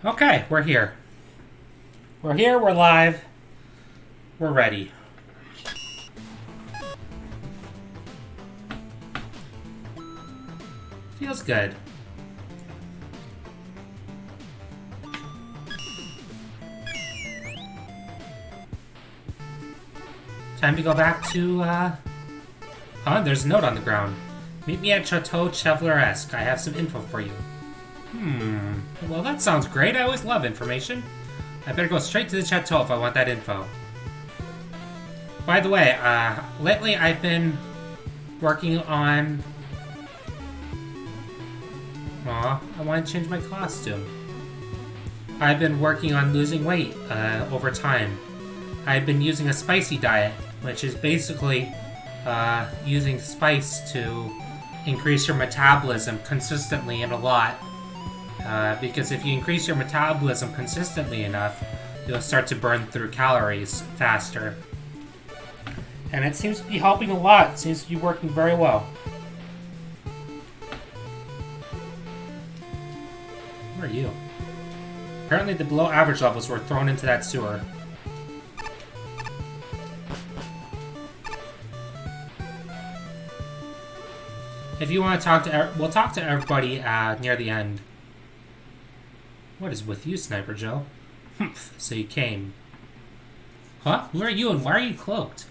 Okay, we're here. We're here, we're live. We're ready. Feels good. Time to go back to, Oh, there's a note on the ground. Meet me at Chateau Chevaleresque. I have some info for you. Well, that sounds great. I always love information. I better go straight to the chateau if I want that info. By the way, lately I've been working on... Aw, I want to change my costume. I've been working on losing weight, over time. I've been using a spicy diet, which is basically, using spice to increase your metabolism consistently and a lot. Because if you increase your metabolism consistently enough, you'll start to burn through calories faster. And it seems to be helping a lot. It seems to be working very well. Where are you? Apparently the below average levels were thrown into that sewer. If you want to talk to... We'll talk to everybody near the end. What is with you, Sniper Joe? Humph, so you came. Huh? Who are you and why are you cloaked?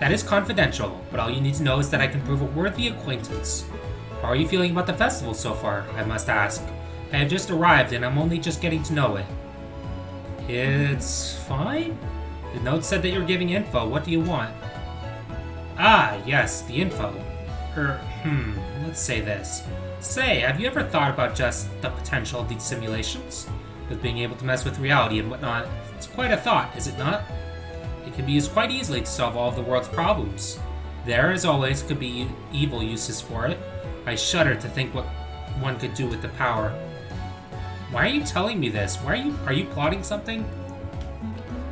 That is confidential, but all you need to know is that I can prove a worthy acquaintance. How are you feeling about the festival so far, I must ask? I have just arrived and I'm only just getting to know it. It's fine? The note said that you're giving info. What do you want? Ah, yes, the info. Let's say this. Say, have you ever thought about just the potential of these simulations? With being able to mess with reality and whatnot, it's quite a thought, is it not? It can be used quite easily to solve all of the world's problems. There, as always, could be evil uses for it. I shudder to think what one could do with the power. Why are you telling me this? Are you plotting something?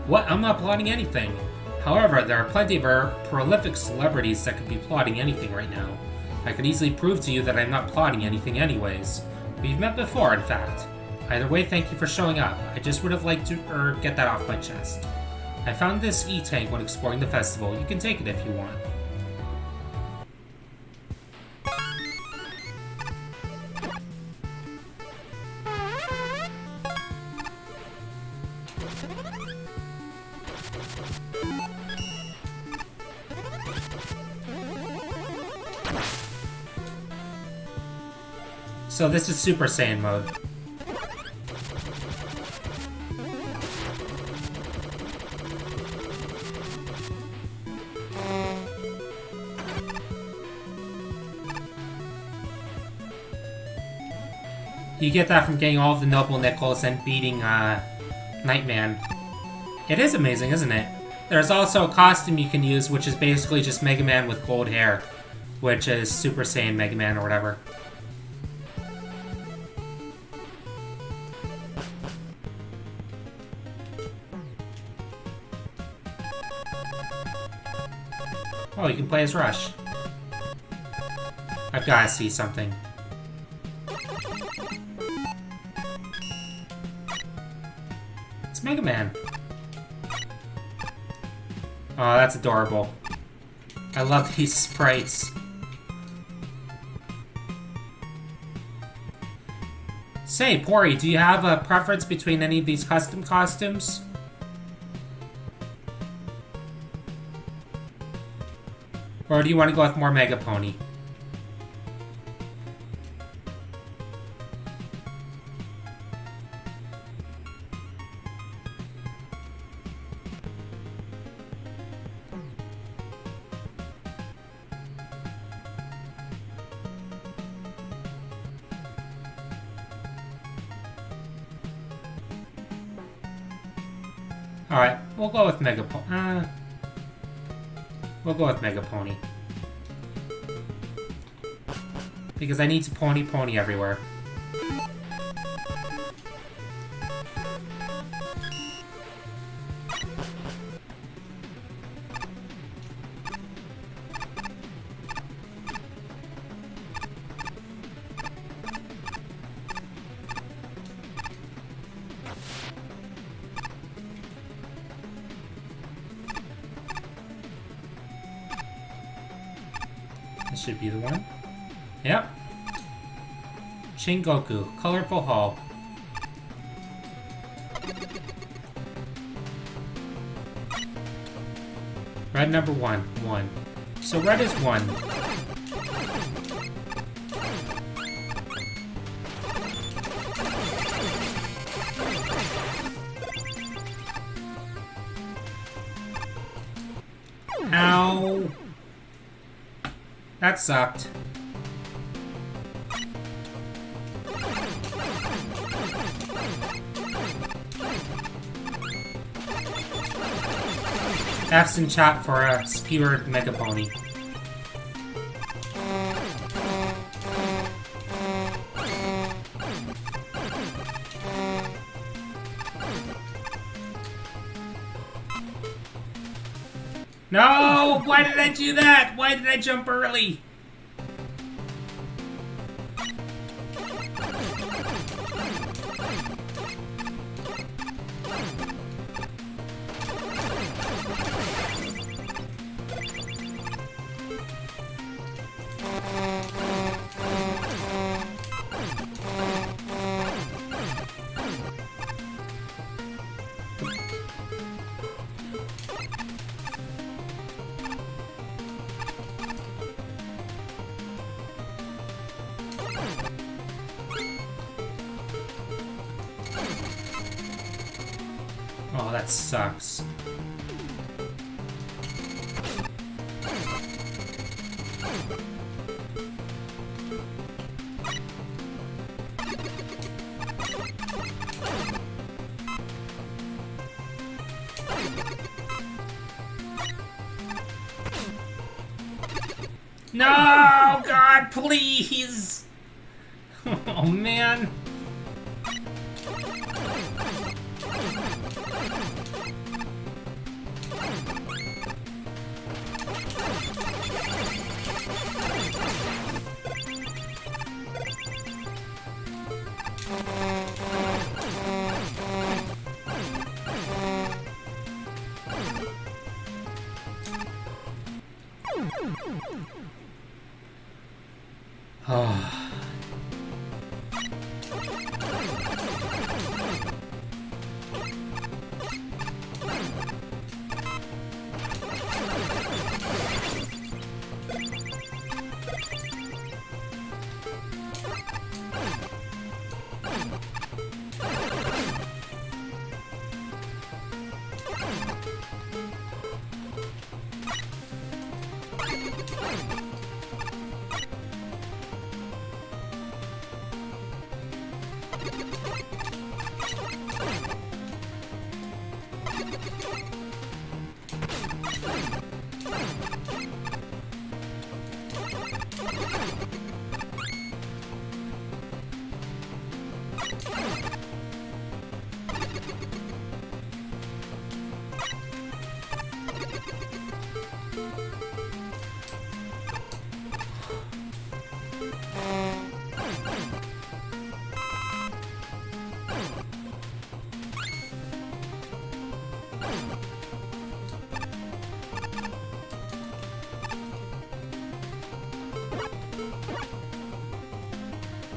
What? I'm not plotting anything. However, there are plenty of prolific celebrities that could be plotting anything right now. I could easily prove to you that I'm not plotting anything anyways. We've met before, in fact. Either way, thank you for showing up. I just would have liked to get that off my chest. I found this E-tank when exploring the festival. You can take it if you want. So this is Super Saiyan mode. You get that from getting all of the Noble Nickels and beating, Nightman. It is amazing, isn't it? There's also a costume you can use, which is basically just Mega Man with gold hair. Which is Super Saiyan Mega Man or whatever. Oh, you can play as Rush. I've gotta see something. It's Mega Man. Oh, that's adorable. I love these sprites. Say, Pori, do you have a preference between any of these custom costumes? Or do you want to go with more Mega Pony? Alright, we'll go with Mega Pony. We'll go with Mega Pony. Because I need to pony everywhere. This should be the one. Yep. Shingoku, colorful hall. Red number 1, 1. So red is 1. Ow. That sucked. F's in chat for a skewered Mega Pony. No! Why did I do that? Why did I jump early? Oh, that sucks. No, God, please! Oh, man. Oh.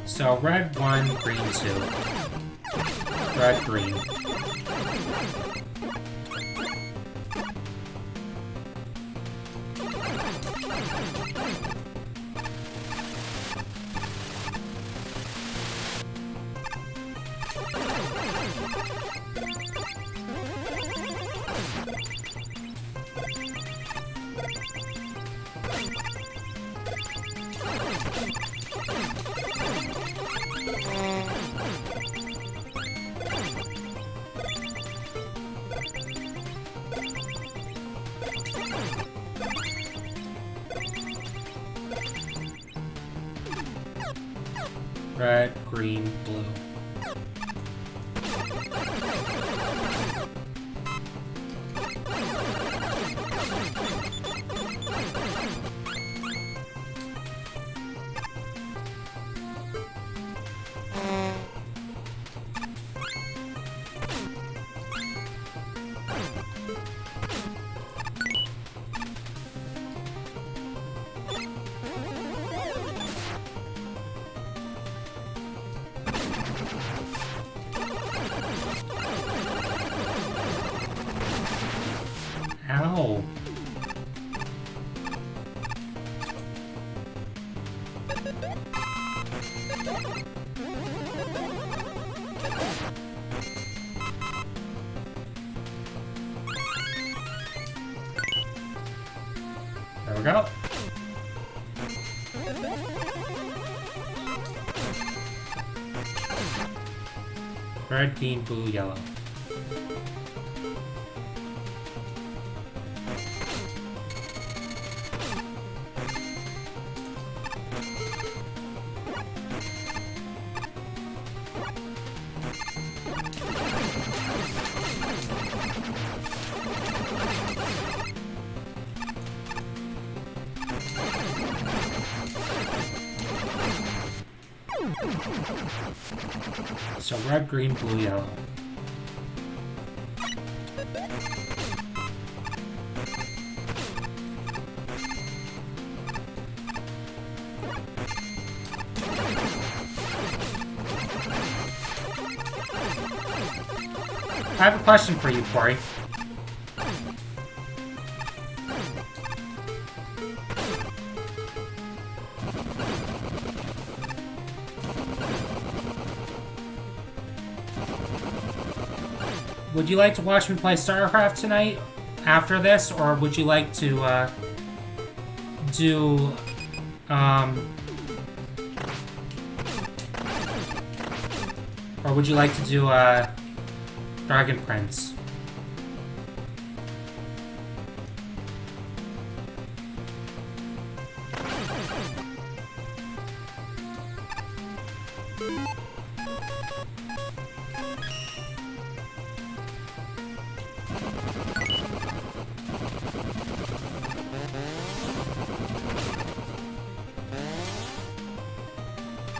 So red 1, green 2. Red, green. Red, green, blue. go. Red, green, blue, yellow. So red, green, blue, yellow. I have a question for you, Corey. Would you like to watch me play StarCraft tonight after this, or would you like to or would you like to do Dragon Prince?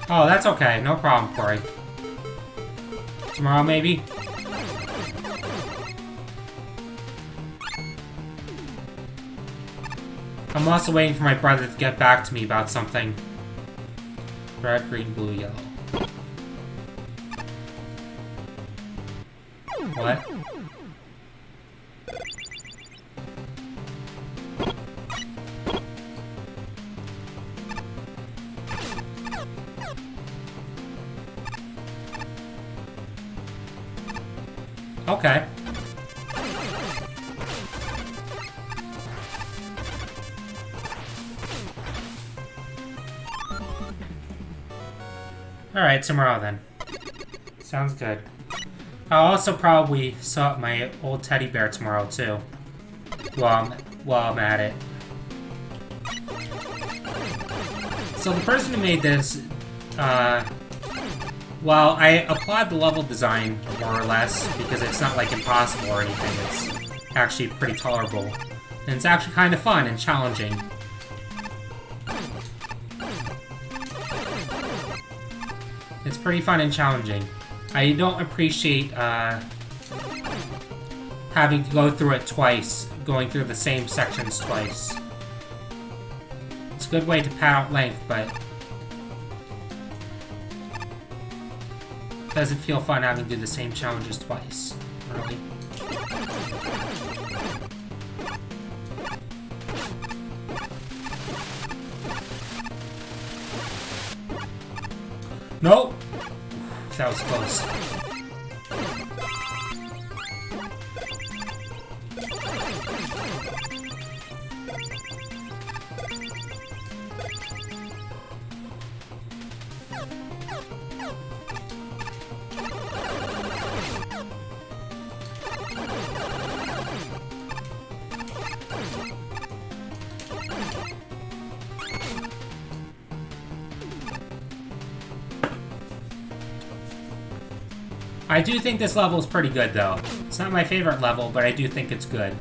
Oh, that's okay. No problem, Corey. Tomorrow, maybe? I'm also waiting for my brother to get back to me about something. Red, green, blue, yellow. What? Okay. Alright, tomorrow then. Sounds good. I'll also probably sew up my old teddy bear tomorrow too. While I'm at it. So the person who made this, well, I applied the level design, more or less, because it's not, like, impossible or anything. It's actually pretty tolerable. And it's actually kind of fun and challenging. It's pretty fun and challenging. I don't appreciate, having to go through it twice, going through the same sections twice. It's a good way to pad out length, but doesn't feel fun having to do the same challenges twice, really. Nope! That was close. I do think this level is pretty good, though. It's not my favorite level, but I do think it's good.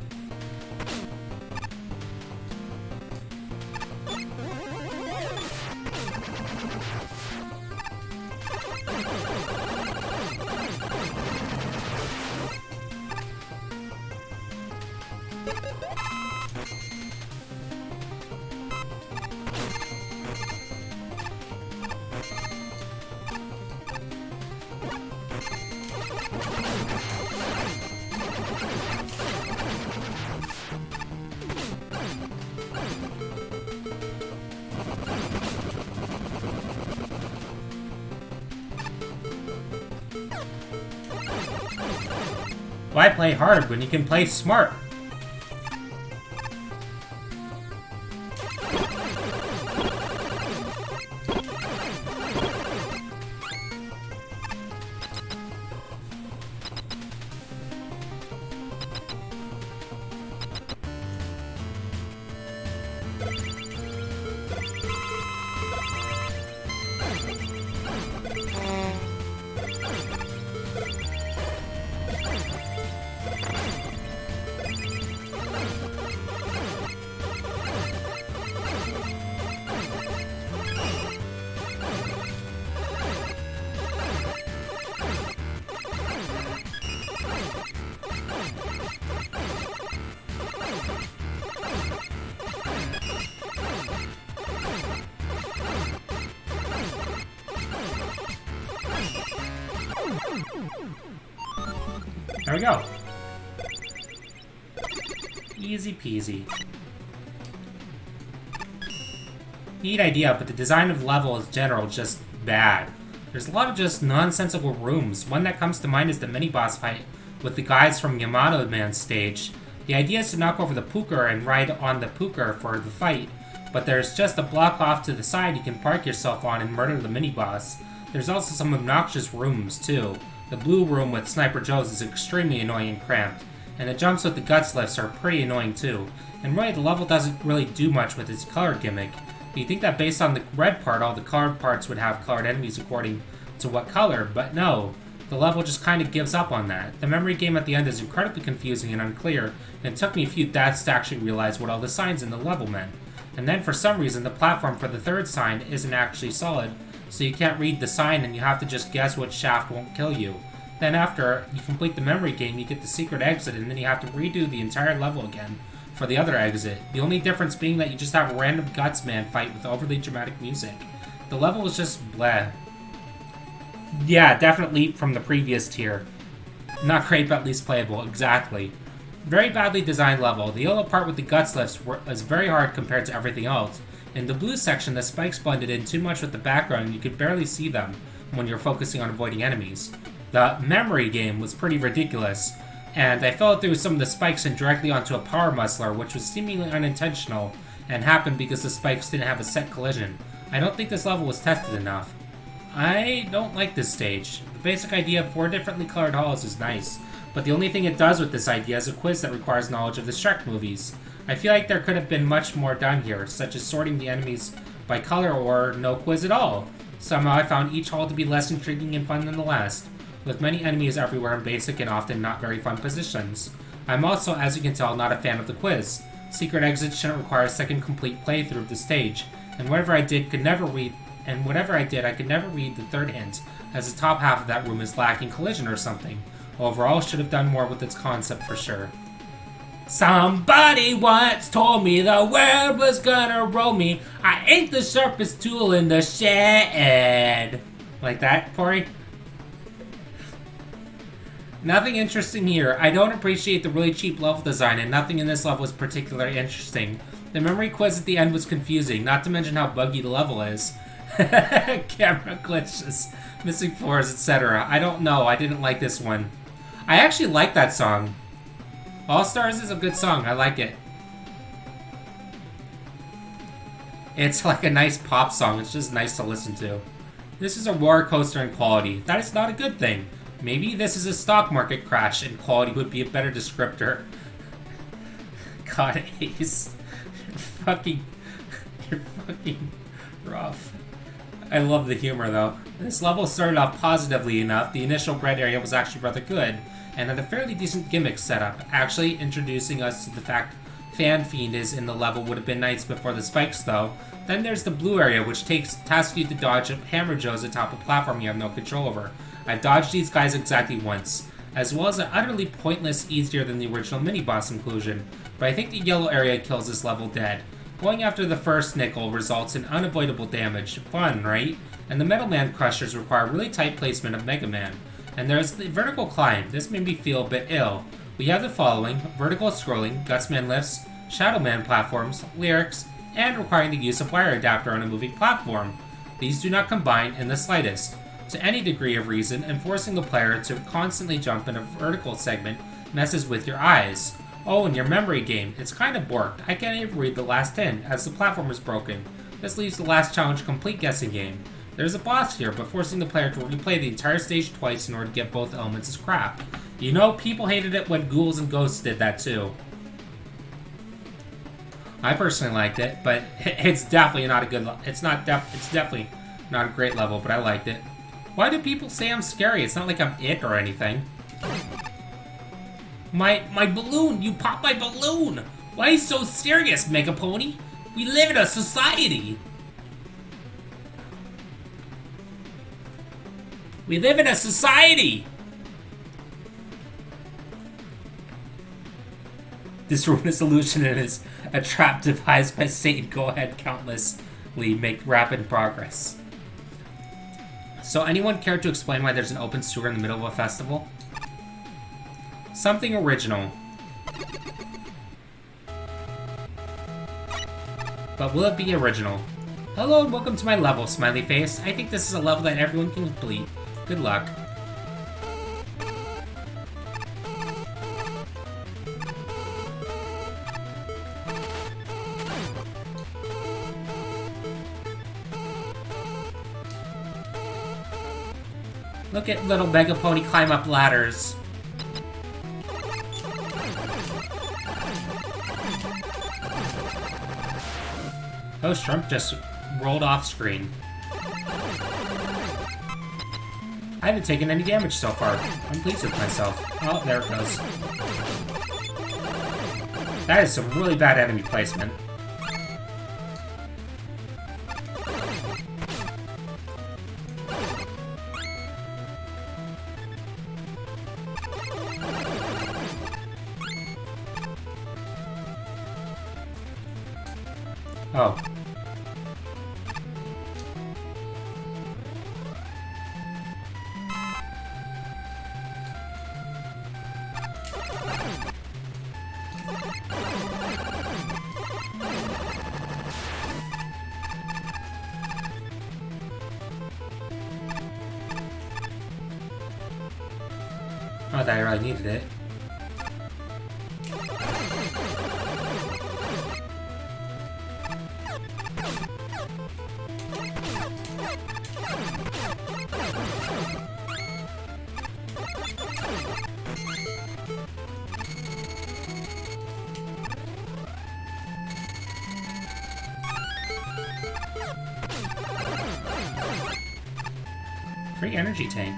Why play hard when you can play smart? There we go. Easy peasy. Neat idea, but the design of the level in general is just bad. There's a lot of just nonsensical rooms. One that comes to mind is the mini-boss fight with the guys from Yamato Man's stage. The idea is to knock over the Pooker and ride on the Pooker for the fight, but there's just a block off to the side you can park yourself on and murder the mini-boss. There's also some obnoxious rooms, too. The blue room with Sniper Joe's is extremely annoying and cramped, and the jumps with the guts lifts are pretty annoying, too. And really, the level doesn't really do much with its color gimmick. You'd think that based on the red part, all the colored parts would have colored enemies according to what color, but no. The level just kind of gives up on that. The memory game at the end is incredibly confusing and unclear, and it took me a few deaths to actually realize what all the signs in the level meant. And then for some reason, the platform for the third sign isn't actually solid, so you can't read the sign and you have to just guess which shaft won't kill you. Then after you complete the memory game, you get the secret exit, and then you have to redo the entire level again for the other exit. The only difference being that you just have a random Gutsman fight with overly dramatic music. The level is just bleh. Yeah, definitely from the previous tier. Not great, but at least playable. Exactly. Very badly designed level. The yellow part with the guts lifts was very hard compared to everything else. In the blue section, the spikes blended in too much with the background and you could barely see them when you're focusing on avoiding enemies. The memory game was pretty ridiculous, and I fell through some of the spikes and directly onto a power muscler, which was seemingly unintentional and happened because the spikes didn't have a set collision. I don't think this level was tested enough. I don't like this stage. The basic idea of 4 differently colored halls is nice, but the only thing it does with this idea is a quiz that requires knowledge of the Shrek movies. I feel like there could have been much more done here, such as sorting the enemies by color or no quiz at all. Somehow I found each hall to be less intriguing and fun than the last, with many enemies everywhere in basic and often not very fun positions. I'm also, as you can tell, not a fan of the quiz. Secret exits shouldn't require a second complete playthrough of the stage, and whatever I did, I could never read the third hint, as the top half of that room is lacking collision or something. Overall, should have done more with its concept for sure. Somebody once told me the world was gonna roll me. I ain't the sharpest tool in the shed. Like that, Corey? Nothing interesting here. I don't appreciate the really cheap level design, and nothing in this level is particularly interesting. The memory quiz at the end was confusing, not to mention how buggy the level is. Camera glitches, missing floors, etc. I don't know, I didn't like this one. I actually like that song. All Stars is a good song, I like it. It's like a nice pop song, it's just nice to listen to. This is a roller coaster in quality. That is not a good thing. Maybe this is a stock market crash and quality would be a better descriptor. God, Ace. You're fucking rough. I love the humor though. This level started off positively enough. The initial bread area was actually rather good, and had a fairly decent gimmick setup. Actually introducing us to the fact Fan Fiend is in the level would have been nice before the spikes though. Then there's the blue area, which tasks you to dodge Hammer Joes atop a platform you have no control over. I've dodged these guys exactly once, as well as an utterly pointless, easier than the original mini-boss inclusion, but I think the yellow area kills this level dead. Going after the first nickel results in unavoidable damage. Fun, right? And the Metal Man crushers require really tight placement of Mega Man. And there's the vertical climb. This made me feel a bit ill. We have the following: vertical scrolling, Gutsman lifts, Shadow Man platforms, lyrics, and requiring the use of wire adapter on a moving platform. These do not combine in the slightest. To any degree of reason, and forcing the player to constantly jump in a vertical segment messes with your eyes. Oh, and your memory game. It's kind of borked. I can't even read the last hint, as the platform is broken. This leaves the last challenge a complete guessing game. There's a boss here, but forcing the player to replay the entire stage twice in order to get both elements is crap. You know, people hated it when Ghouls and Ghosts did that too. I personally liked it, but it's definitely not a good it's definitely not a great level, but I liked it. Why do people say I'm scary? It's not like I'm it or anything. My balloon! You popped my balloon! Why are you so serious, Mega Pony? We live in a society! We live in a society! This ruinous illusion is a trap devised by Satan. Go ahead, countlessly make rapid progress. So anyone care to explain why there's an open sewer in the middle of a festival? Something original. But will it be original? Hello and welcome to my level, smiley face. I think this is a level that everyone can complete. Good luck. Look at little Mega Pony climb up ladders. Oh, Shrimp just rolled off screen. I haven't taken any damage so far. I'm pleased with myself. Oh, there it goes. That is some really bad enemy placement. Oh. Oh, that I really needed it. Free energy tank.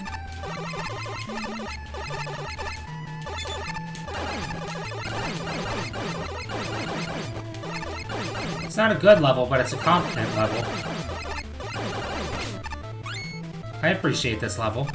It's not a good level, but it's a competent level. I appreciate this level.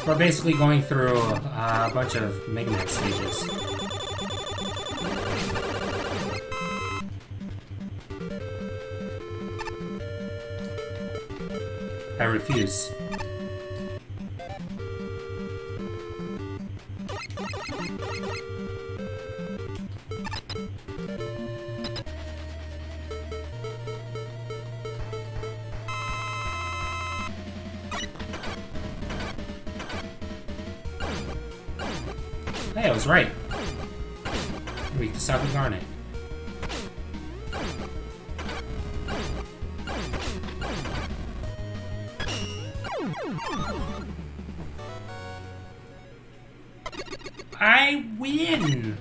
We're basically going through a bunch of MaGMML stages. I refuse. Hey, I was right. Weak to Soggy Garnet. I win!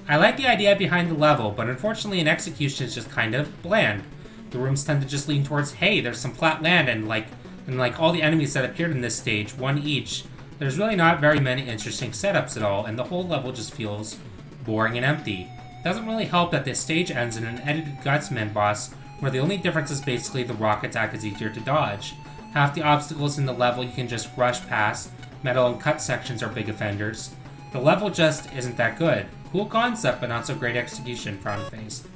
I like the idea behind the level, but unfortunately in execution it's just kind of bland. The rooms tend to just lean towards, hey, there's some flat land, and like all the enemies that appeared in this stage, one each, there's really not very many interesting setups at all, and the whole level just feels boring and empty. It doesn't really help that this stage ends in an edited Gutsman boss, where the only difference is basically the rock attack is easier to dodge. Half the obstacles in the level you can just rush past, metal and cut sections are big offenders. The level just isn't that good. Cool concept, but not so great execution, frown faced.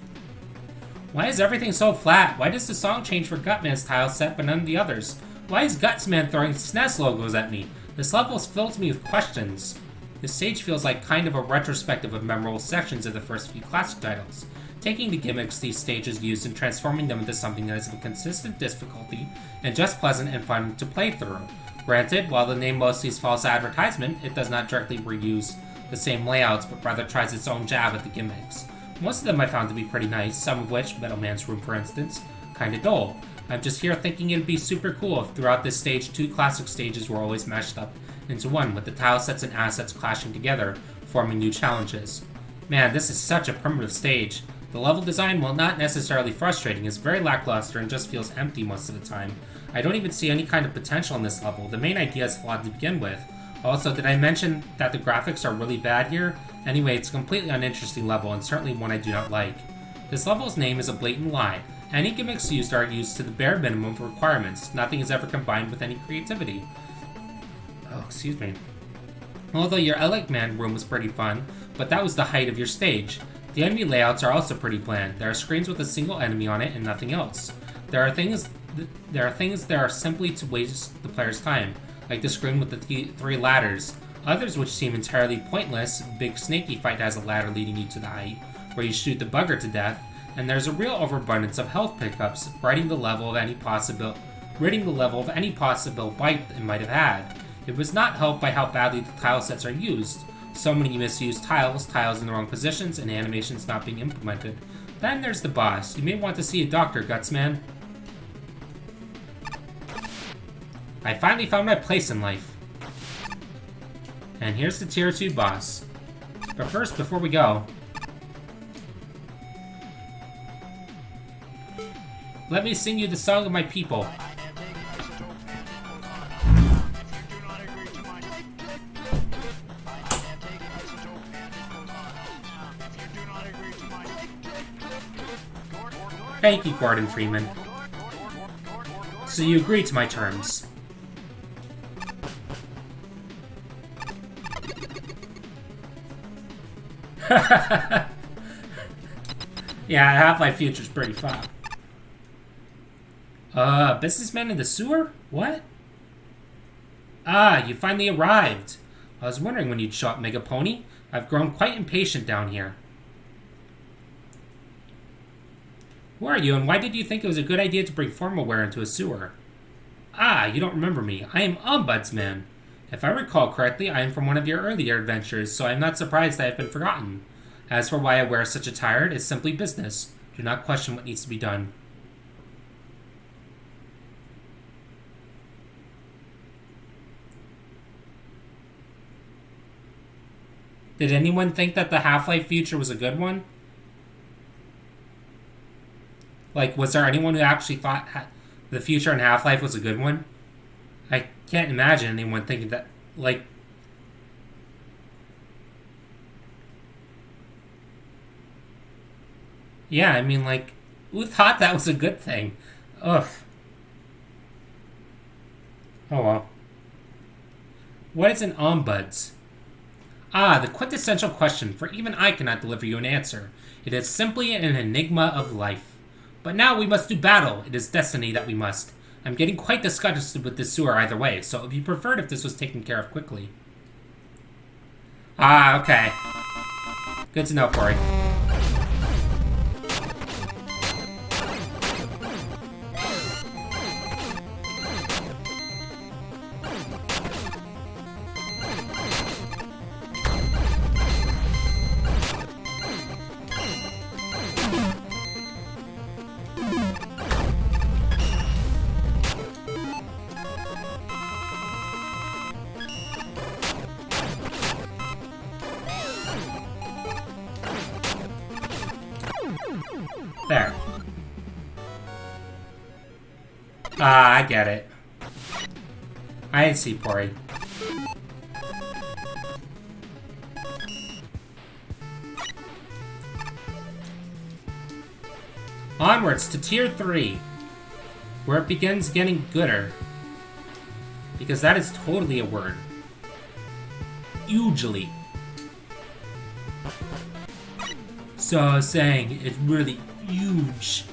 Why is everything so flat? Why does the song change for Gutman's tile set but none of the others? Why is Gutsman throwing SNES logos at me? This level fills me with questions. This stage feels like kind of a retrospective of memorable sections of the first few classic titles, taking the gimmicks these stages used and transforming them into something that is of a consistent difficulty and just pleasant and fun to play through. Granted, while the name mostly is false advertisement, it does not directly reuse the same layouts, but rather tries its own jab at the gimmicks. Most of them I found to be pretty nice, some of which, Middleman's Room for instance, kinda dull. I'm just here thinking it'd be super cool if throughout this stage 2 classic stages were always mashed up into one, with the tile sets and assets clashing together, forming new challenges. Man, this is such a primitive stage. The level design, while not necessarily frustrating, is very lackluster and just feels empty most of the time. I don't even see any kind of potential in this level. The main idea is flawed to begin with. Also, did I mention that the graphics are really bad here? Anyway, it's a completely uninteresting level, and certainly one I do not like. This level's name is a blatant lie. Any gimmicks used are used to the bare minimum of requirements. Nothing is ever combined with any creativity. Oh, excuse me. Although your Elegman room was pretty fun, but that was the height of your stage. The enemy layouts are also pretty bland. There are screens with a single enemy on it and nothing else. There are things that are simply to waste the player's time, like the screen with the 3 ladders. Others which seem entirely pointless. Big Snaky Fight has a ladder leading you to the height, where you shoot the bugger to death, and there's a real overabundance of health pickups, ridding the level of any possible bite it might have had. It was not helped by how badly the tile sets are used. So many misused tiles in the wrong positions, and animations not being implemented. Then there's the boss. You may want to see a doctor, Gutsman. I finally found my place in life. And here's the Tier 2 boss. But first, before we go, let me sing you the song of my people. Thank you, Gordon Freeman. So you agree to my terms. Yeah, Half-Life Future's pretty fun. Businessman in the sewer? What? Ah, you finally arrived. I was wondering when you'd show up, Mega Pony. I've grown quite impatient down here. Who are you, and why did you think it was a good idea to bring formal wear into a sewer? Ah, you don't remember me. I am Ombudsman. If I recall correctly, I am from one of your earlier adventures, so I am not surprised I have been forgotten. As for why I wear such attire, it is simply business. Do not question what needs to be done. Did anyone think that the Half-Life Future was a good one? Like, was there anyone who actually thought the future in Half-Life was a good one? I can't imagine anyone thinking that, like... Yeah, I mean, like, who thought that was a good thing? Ugh. Oh well. What is an ombuds? Ah, the quintessential question, for even I cannot deliver you an answer. It is simply an enigma of life. But now we must do battle. It is destiny that we must. I'm getting quite disgusted with this sewer either way, so it would be preferred if this was taken care of quickly. Ah, okay. Good to know, Corey. There. Ah, I get it. I see, Pori. Onwards to Tier 3, where it begins getting gooder. Because that is totally a word. Hugely. So I was saying, it's really huge.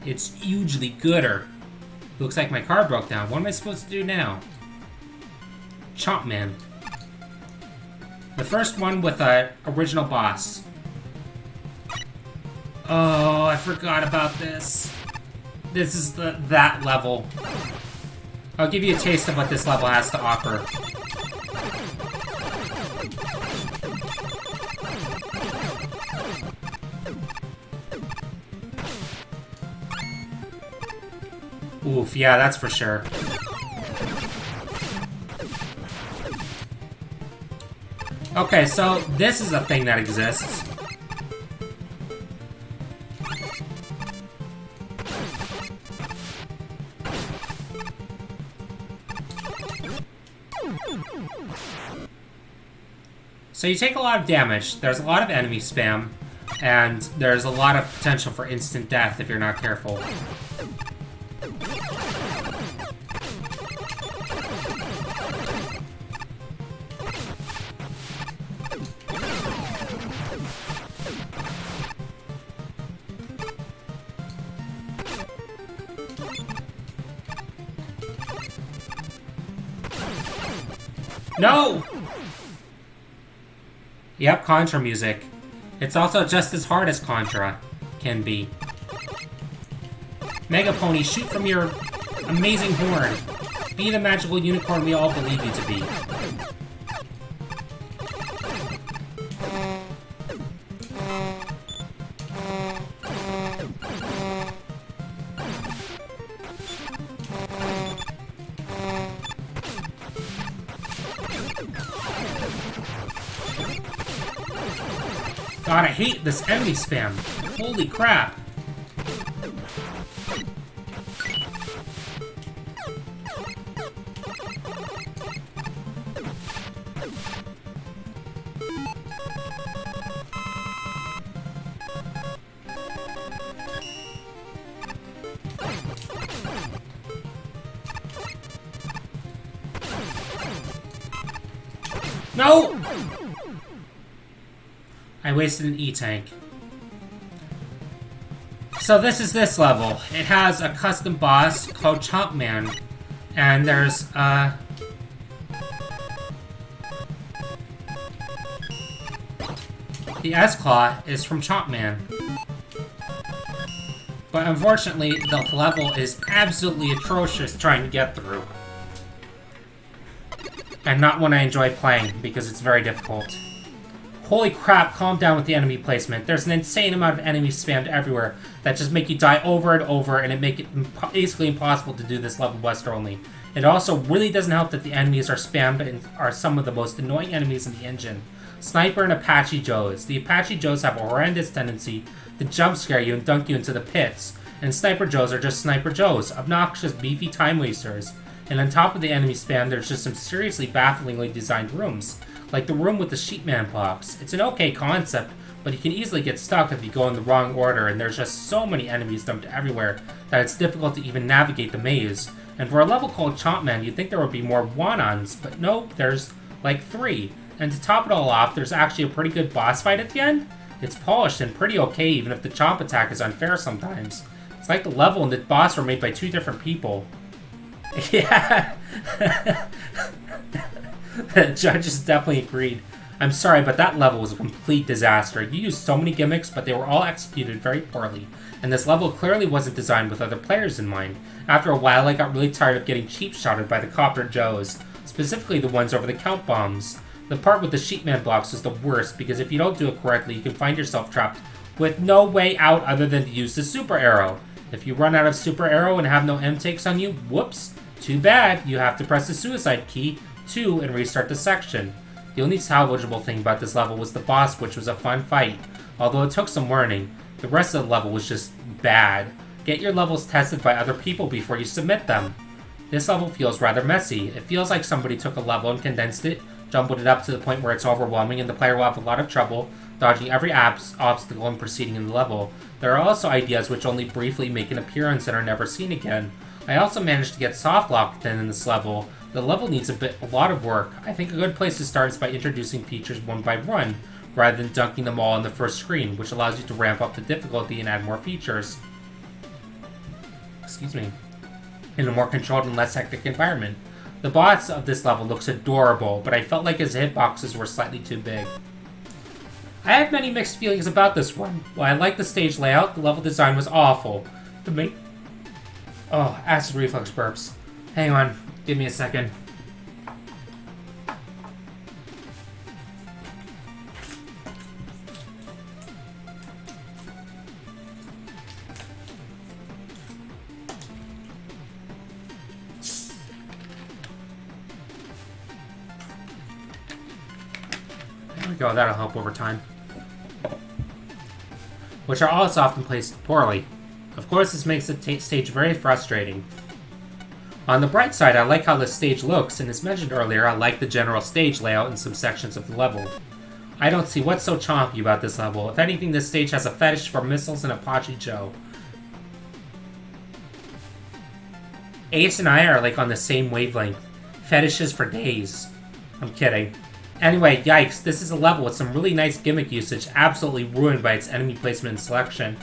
It's hugely gooder. Looks like my car broke down. What am I supposed to do now? Chomp Man. The first one with a original boss. Oh, I forgot about this. This is that level. I'll give you a taste of what this level has to offer. Oof, yeah, that's for sure. Okay, so this is a thing that exists. So you take a lot of damage, there's a lot of enemy spam, and there's a lot of potential for instant death if you're not careful. No! Yep, Contra music. It's also just as hard as Contra can be. Mega Pony, shoot from your amazing horn. Be the magical unicorn we all believe you to be. God, I hate this enemy spam. Holy crap. No! I wasted an E-tank. So this is this level. It has a custom boss called Chomp Man. And there's, the S-Claw is from Chomp Man. But unfortunately, the level is absolutely atrocious trying to get through. And not one I enjoy playing, because it's very difficult. Holy crap, calm down with the enemy placement. There's an insane amount of enemies spammed everywhere that just make you die over and over, and it make it basically impossible to do this level Wester only. It also really doesn't help that the enemies are spammed and are some of the most annoying enemies in the engine. Sniper and Apache Joes. The Apache Joes have a horrendous tendency to jump scare you and dunk you into the pits, and Sniper Joes are just Sniper Joes, obnoxious, beefy time wasters. And on top of the enemy spam, there's just some seriously bafflingly designed rooms. Like the room with the Sheepman blocks. It's an okay concept, but you can easily get stuck if you go in the wrong order, and there's just so many enemies dumped everywhere that it's difficult to even navigate the maze. And for a level called Chomp Man, you'd think there would be more one-ons, but nope, there's like 3. And to top it all off, there's actually a pretty good boss fight at the end. It's polished and pretty okay, even if the chomp attack is unfair sometimes. It's like the level and the boss were made by 2 different people. Yeah. The judges definitely agreed. I'm sorry, but that level was a complete disaster. You used so many gimmicks, but they were all executed very poorly. And this level clearly wasn't designed with other players in mind. After a while, I got really tired of getting cheap-shotted by the Copter Joes. Specifically the ones over the count bombs. The part with the Sheepman blocks was the worst, because if you don't do it correctly, you can find yourself trapped with no way out other than to use the Super Arrow. If you run out of Super Arrow and have no M-takes on you, whoops, too bad, you have to press the suicide key, 2, and restart the section. The only salvageable thing about this level was the boss, which was a fun fight, although it took some learning. The rest of the level was just bad. Get your levels tested by other people before you submit them. This level feels rather messy. It feels like somebody took a level and condensed it, jumbled it up to the point where it's overwhelming and the player will have a lot of trouble dodging every obstacle and proceeding in the level. There are also ideas which only briefly make an appearance and are never seen again. I also managed to get soft locked in this level. The level needs a lot of work. I think a good place to start is by introducing features one by one, rather than dunking them all on the first screen, which allows you to ramp up the difficulty and add more features. Excuse me. In a more controlled and less hectic environment. The boss of this level looks adorable, but I felt like his hitboxes were slightly too big. I had many mixed feelings about this one. While I liked the stage layout, the level design was awful. Oh, acid reflux burps. Hang on, give me a second. we go, that'll help over time. Which are also often placed poorly. Of course, this makes the stage very frustrating. On the bright side, I like how the stage looks, and as mentioned earlier, I like the general stage layout in some sections of the level. I don't see what's so chompy about this level. If anything, this stage has a fetish for missiles and Apache Joe. Ace and I are like on the same wavelength. Fetishes for days. I'm kidding. Anyway, yikes, this is a level with some really nice gimmick usage, absolutely ruined by its enemy placement and selection.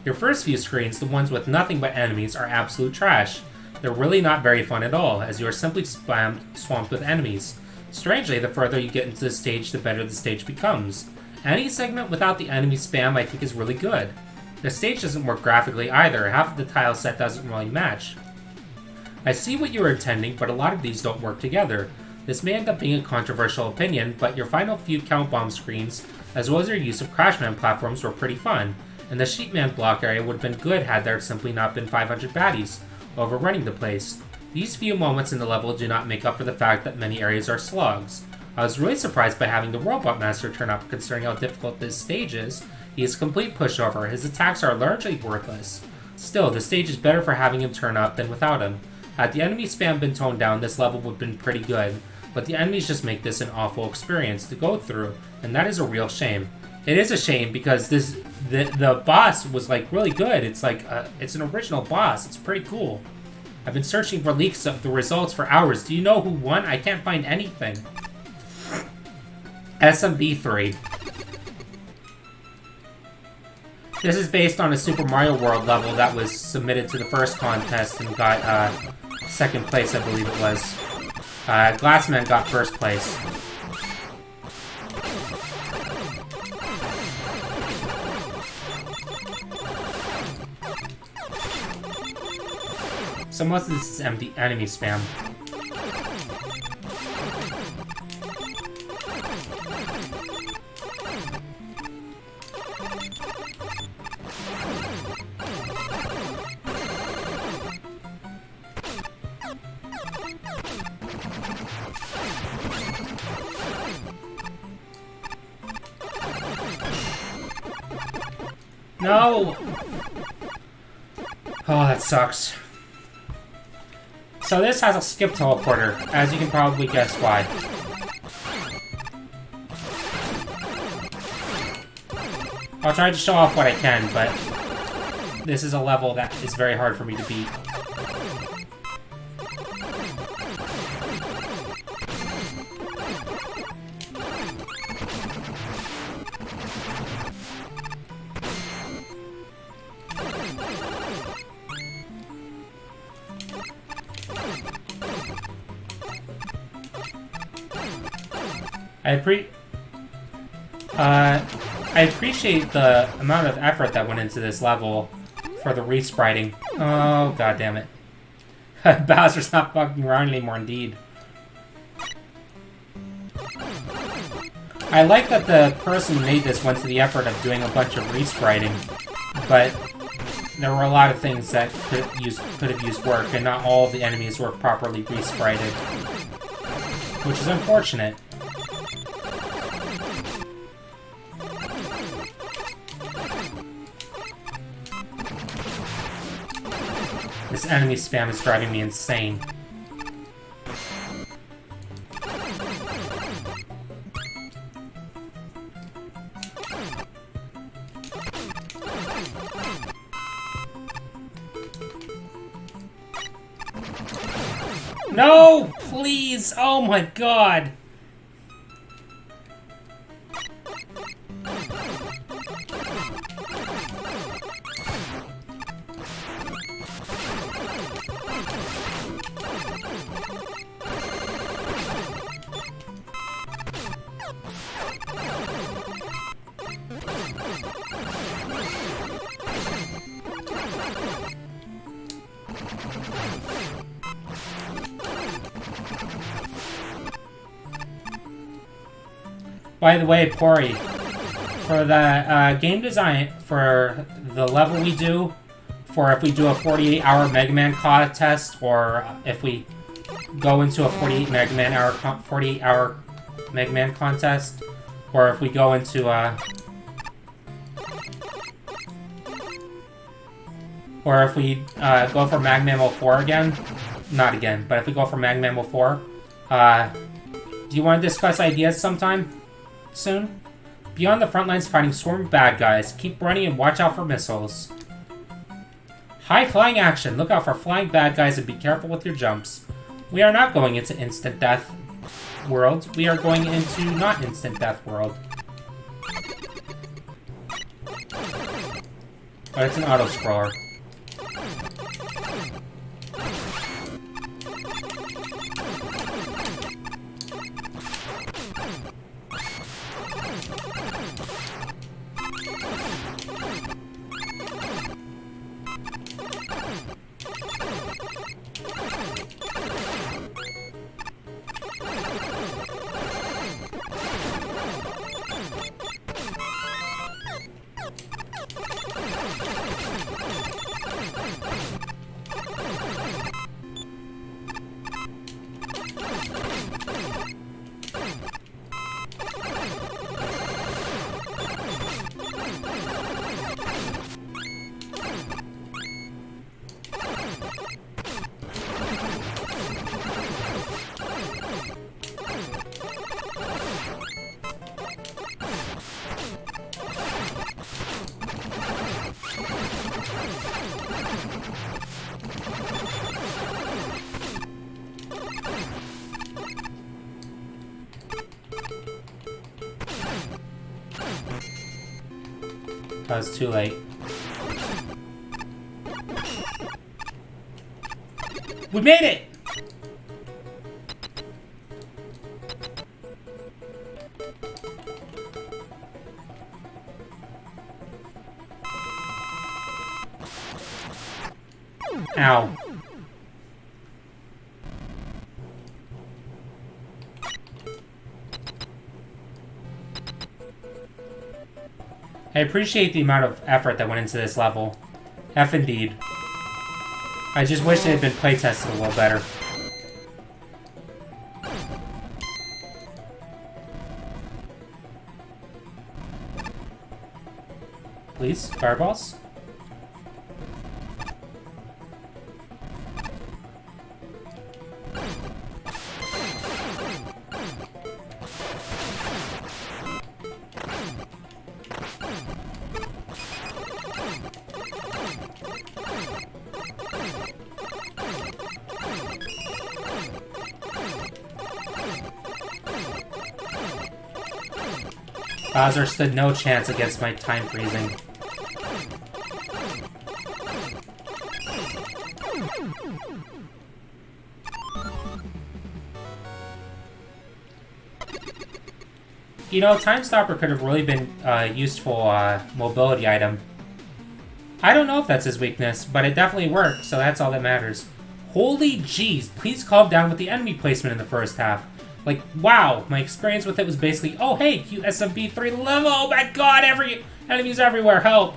Your first few screens, the ones with nothing but enemies, are absolute trash. They're really not very fun at all, as you are simply swamped with enemies. Strangely, the further you get into the stage, the better the stage becomes. Any segment without the enemy spam I think is really good. The stage doesn't work graphically either, half of the tile set doesn't really match. I see what you were intending, but a lot of these don't work together. This may end up being a controversial opinion, but your final few count bomb screens, as well as your use of Crashman platforms, were pretty fun, and the Sheepman block area would have been good had there simply not been 500 baddies overrunning the place. These few moments in the level do not make up for the fact that many areas are slugs. I was really surprised by having the Robot Master turn up, considering how difficult this stage is. He is a complete pushover, his attacks are largely worthless. Still, the stage is better for having him turn up than without him. Had the enemy spam been toned down, this level would have been pretty good, but the enemies just make this an awful experience to go through, and that is a real shame. It is a shame because the boss was like really good. It's like it's an original boss. It's pretty cool. I've been searching for leaks of the results for hours. Do you know who won? I can't find anything. SMB3. This is based on a Super Mario World level that was submitted to the first contest and got second place, I believe it was. Glassman got first place. So most of this is empty enemy spam. No! Oh, that sucks. So this has a skip teleporter, as you can probably guess why. I'll try to show off what I can, but this is a level that is very hard for me to beat. I appreciate the amount of effort that went into this level for the respriting. Oh, god damn it. Bowser's not fucking around anymore, indeed. I like that the person who made this went to the effort of doing a bunch of respriting, but there were a lot of things that could have used work, and not all of the enemies were properly resprited, which is unfortunate. This enemy spam is driving me insane. No! Please! Oh my god! By the way, Pori, for the game design for the level we do, for if we do a 48-hour Mega Man contest, or if we go into a 48-hour Mega Man contest, Or if we go into, or if we go for MaGMML2 again, not again, but if we go for MaGMML2, do you want to discuss ideas sometime soon? Beyond the front lines fighting swarm of bad guys, keep running and watch out for missiles. High flying action, look out for flying bad guys and be careful with your jumps. We are not going into instant death world, we are going into not instant death world. But it's an auto-scroller. That was too late. We made it! Ow. I appreciate the amount of effort that went into this level. F indeed. I just wish it had been playtested a little better. Please, fireballs? Bowser stood no chance against my time freezing. You know, Time Stopper could have really been a useful mobility item. I don't know if that's his weakness, but it definitely worked, so that's all that matters. Holy jeez, please calm down with the enemy placement in the first half. Like, wow, my experience with it was basically, oh hey, cute SMB3 level, oh my god, enemies everywhere, help!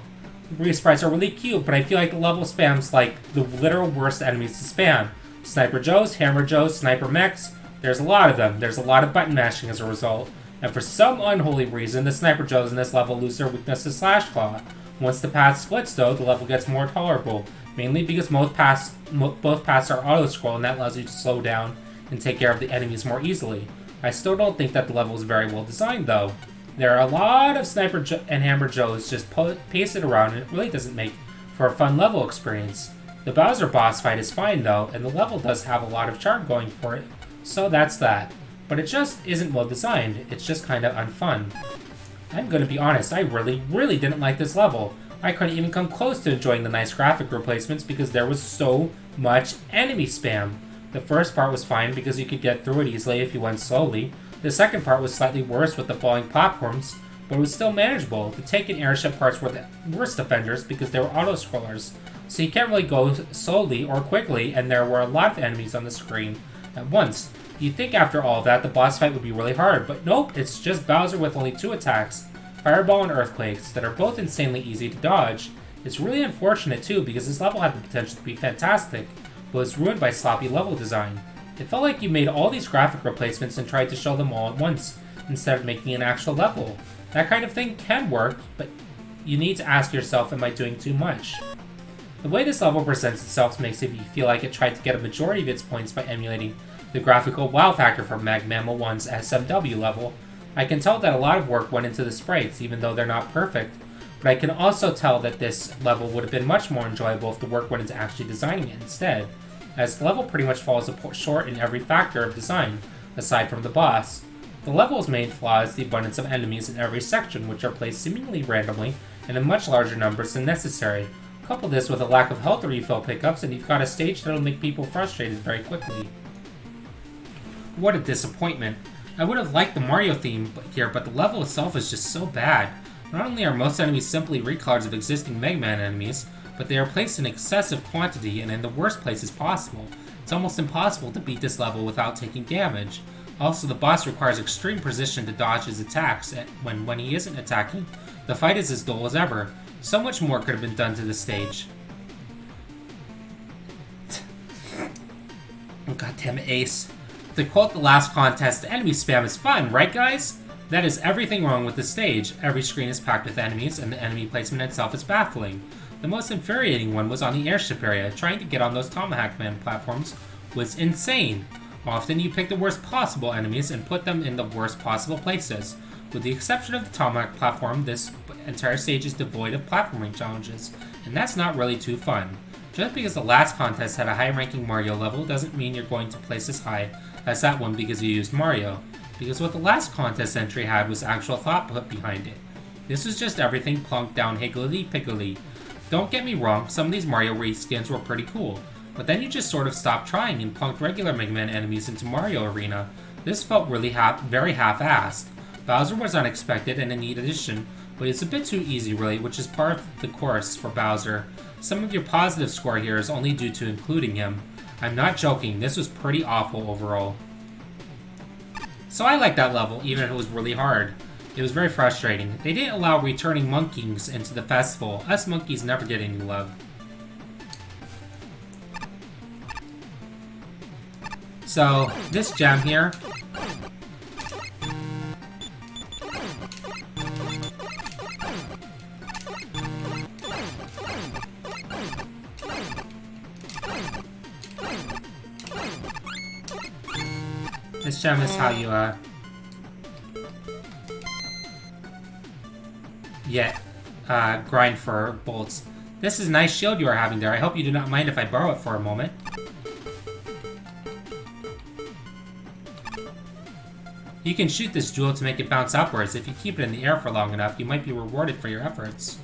The brief sprites are really cute, but I feel like the level spam's like the literal worst enemies to spam. Sniper Joes, Hammer Joes, Sniper Mechs, there's a lot of them. There's a lot of button mashing as a result. And for some unholy reason, the Sniper Joes in this level lose their weakness to Slash Claw. Once the path splits though, the level gets more tolerable. Mainly because both paths are auto-scroll and that allows you to slow down and take care of the enemies more easily. I still don't think that the level is very well designed though. There are a lot of Sniper and Hammer Joes just pasted around and it really doesn't make for a fun level experience. The Bowser boss fight is fine though, and the level does have a lot of charm going for it, so that's that. But it just isn't well designed, it's just kinda unfun. I'm gonna be honest, I really didn't like this level. I couldn't even come close to enjoying the nice graphic replacements because there was so much enemy spam. The first part was fine because you could get through it easily if you went slowly. The second part was slightly worse with the falling platforms, but it was still manageable. The tank and airship parts were the worst offenders because they were auto-scrollers, so you can't really go slowly or quickly, and there were a lot of enemies on the screen at once. You'd think after all that the boss fight would be really hard, but nope, it's just Bowser with only 2 attacks, Fireball and Earthquakes, that are both insanely easy to dodge. It's really unfortunate too because this level had the potential to be fantastic, but was ruined by sloppy level design. It felt like you made all these graphic replacements and tried to show them all at once. instead of making an actual level. That kind of thing can work, but you need to ask yourself, am I doing too much? The way this level presents itself makes it feel like it tried to get a majority of its points by emulating the graphical wow factor from MaGMML1's SMW level. I can tell that a lot of work went into the sprites, even though they're not perfect, but I can also tell that this level would have been much more enjoyable if the work went into actually designing it instead, as the level pretty much falls short in every factor of design, aside from the boss. The level's main flaw is the abundance of enemies in every section, which are placed seemingly randomly and in much larger numbers than necessary. Couple this with a lack of health refill pickups, and you've got a stage that'll make people frustrated very quickly. What a disappointment. I would have liked the Mario theme here, but the level itself is just so bad. Not only are most enemies simply recolors of existing Mega Man enemies, but they are placed in excessive quantity and in the worst places possible. It's almost impossible to beat this level without taking damage. Also, the boss requires extreme precision to dodge his attacks, and when he isn't attacking, the fight is as dull as ever. So much more could have been done to this stage. Oh, goddamn Ace. To quote the last contest, enemy spam is fun, right guys? That is everything wrong with the stage. Every screen is packed with enemies, and the enemy placement itself is baffling. The most infuriating one was on the airship area. Trying to get on those Tomahawk Man platforms was insane. Often you pick the worst possible enemies and put them in the worst possible places. With the exception of the Tomahawk platform, this entire stage is devoid of platforming challenges, and that's not really too fun. Just because the last contest had a high-ranking Mario level doesn't mean you're going to place as high as that one because you used Mario, because what the last contest entry had was actual thought put behind it. This was just everything plunked down higgledy-piggledy. Don't get me wrong, some of these Mario reskins were pretty cool, but then you just sort of stopped trying and plunked regular Mega Man enemies into Mario Arena. This felt really very half-assed. Bowser was unexpected and a neat addition, but it's a bit too easy really, which is part of the course for Bowser. Some of your positive score here is only due to including him. I'm not joking, this was pretty awful overall. So I liked that level, even if it was really hard. It was very frustrating. They didn't allow returning monkeys into the festival. Us monkeys never get any love. So, this gem here, this gem is how you, grind for bolts. This is a nice shield you are having there. I hope you do not mind if I borrow it for a moment. You can shoot this jewel to make it bounce upwards. If you keep it in the air for long enough, you might be rewarded for your efforts.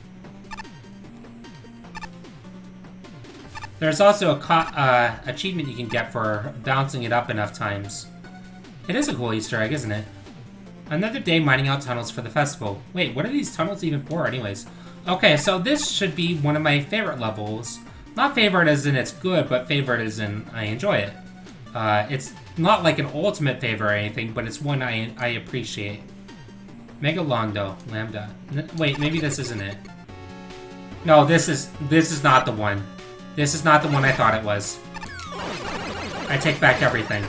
There's also a achievement you can get for bouncing it up enough times. It is a cool Easter egg, isn't it? Another day mining out tunnels for the festival. Wait, what are these tunnels even for anyways? Okay, so this should be one of my favorite levels. Not favorite as in it's good, but favorite as in I enjoy it. It's not like an ultimate favorite or anything, but it's one I appreciate. Mega Londo, Lambda. Wait, maybe this isn't it. No, this is not the one. This is not the one I thought it was. I take back everything.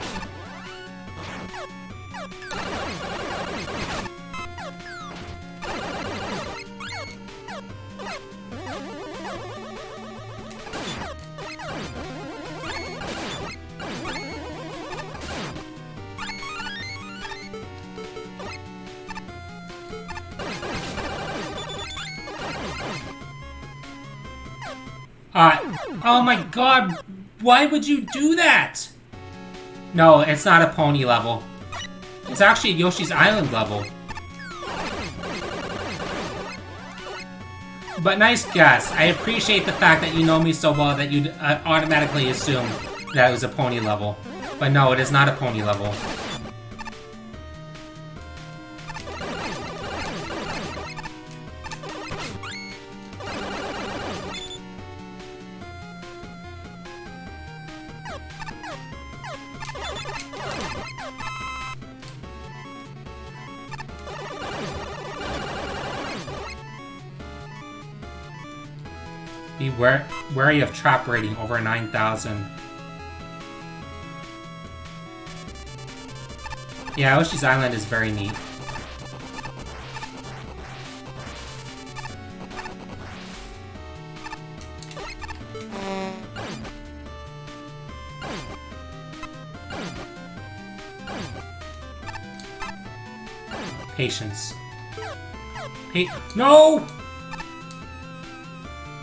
Oh my god, why would you do that? No, it's not a pony level. It's actually a Yoshi's Island level. But nice guess. I appreciate the fact that you know me so well that you'd automatically assume that it was a pony level. But no, it is not a pony level. Be wary of trap rating over 9,000. Yeah, Yoshi's Island is very neat. Patience. No!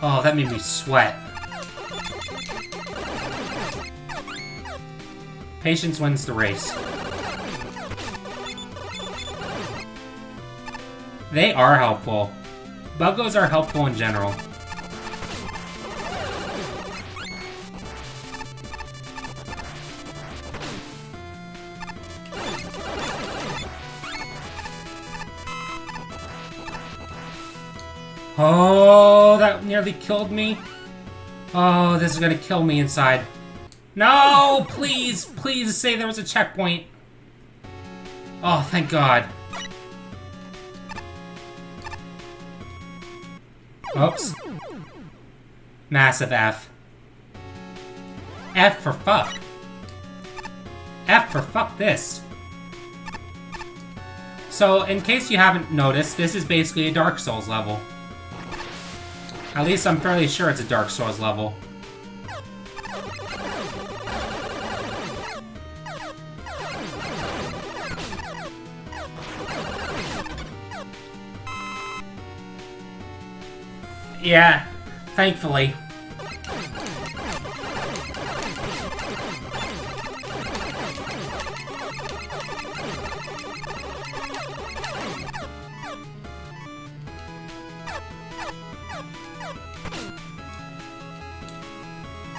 Oh, that made me sweat. Patience wins the race. They are helpful. Buggos are helpful in general. Oh, that nearly killed me. Oh, this is gonna kill me inside. No, please, please say there was a checkpoint. Oh, thank God. Oops. Massive F. F for fuck. F for fuck this. So, in case you haven't noticed, this is basically a Dark Souls level. At least I'm fairly sure it's a Dark Souls level. Yeah, thankfully.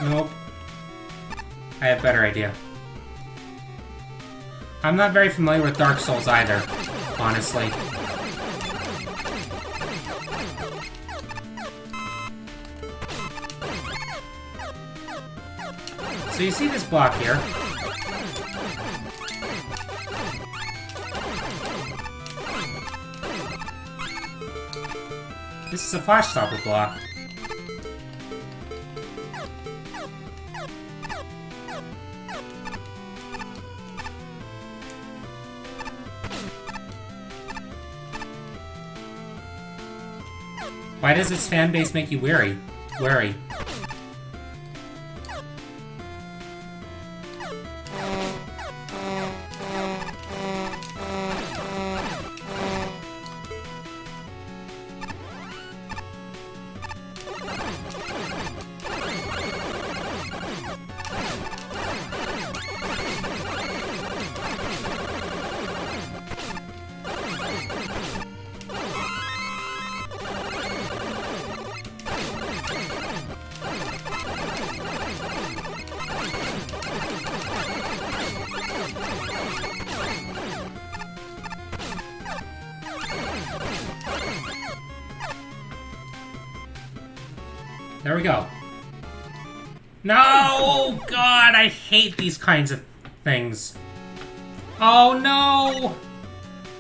Nope. I have a better idea. I'm not very familiar with Dark Souls either, honestly. So you see this block here. This is a flash stopper block. Why does this fan base make you wary? There we go. No! God, I hate these kinds of things. Oh no!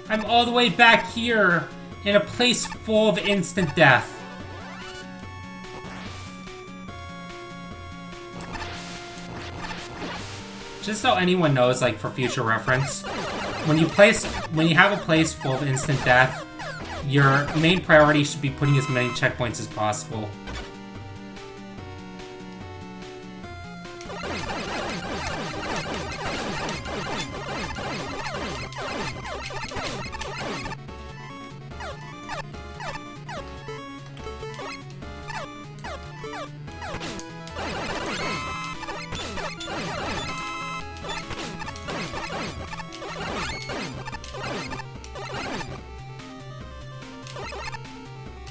I'm all the way back here in a place full of instant death. Just so anyone knows, like for future reference, when you have a place full of instant death, your main priority should be putting as many checkpoints as possible.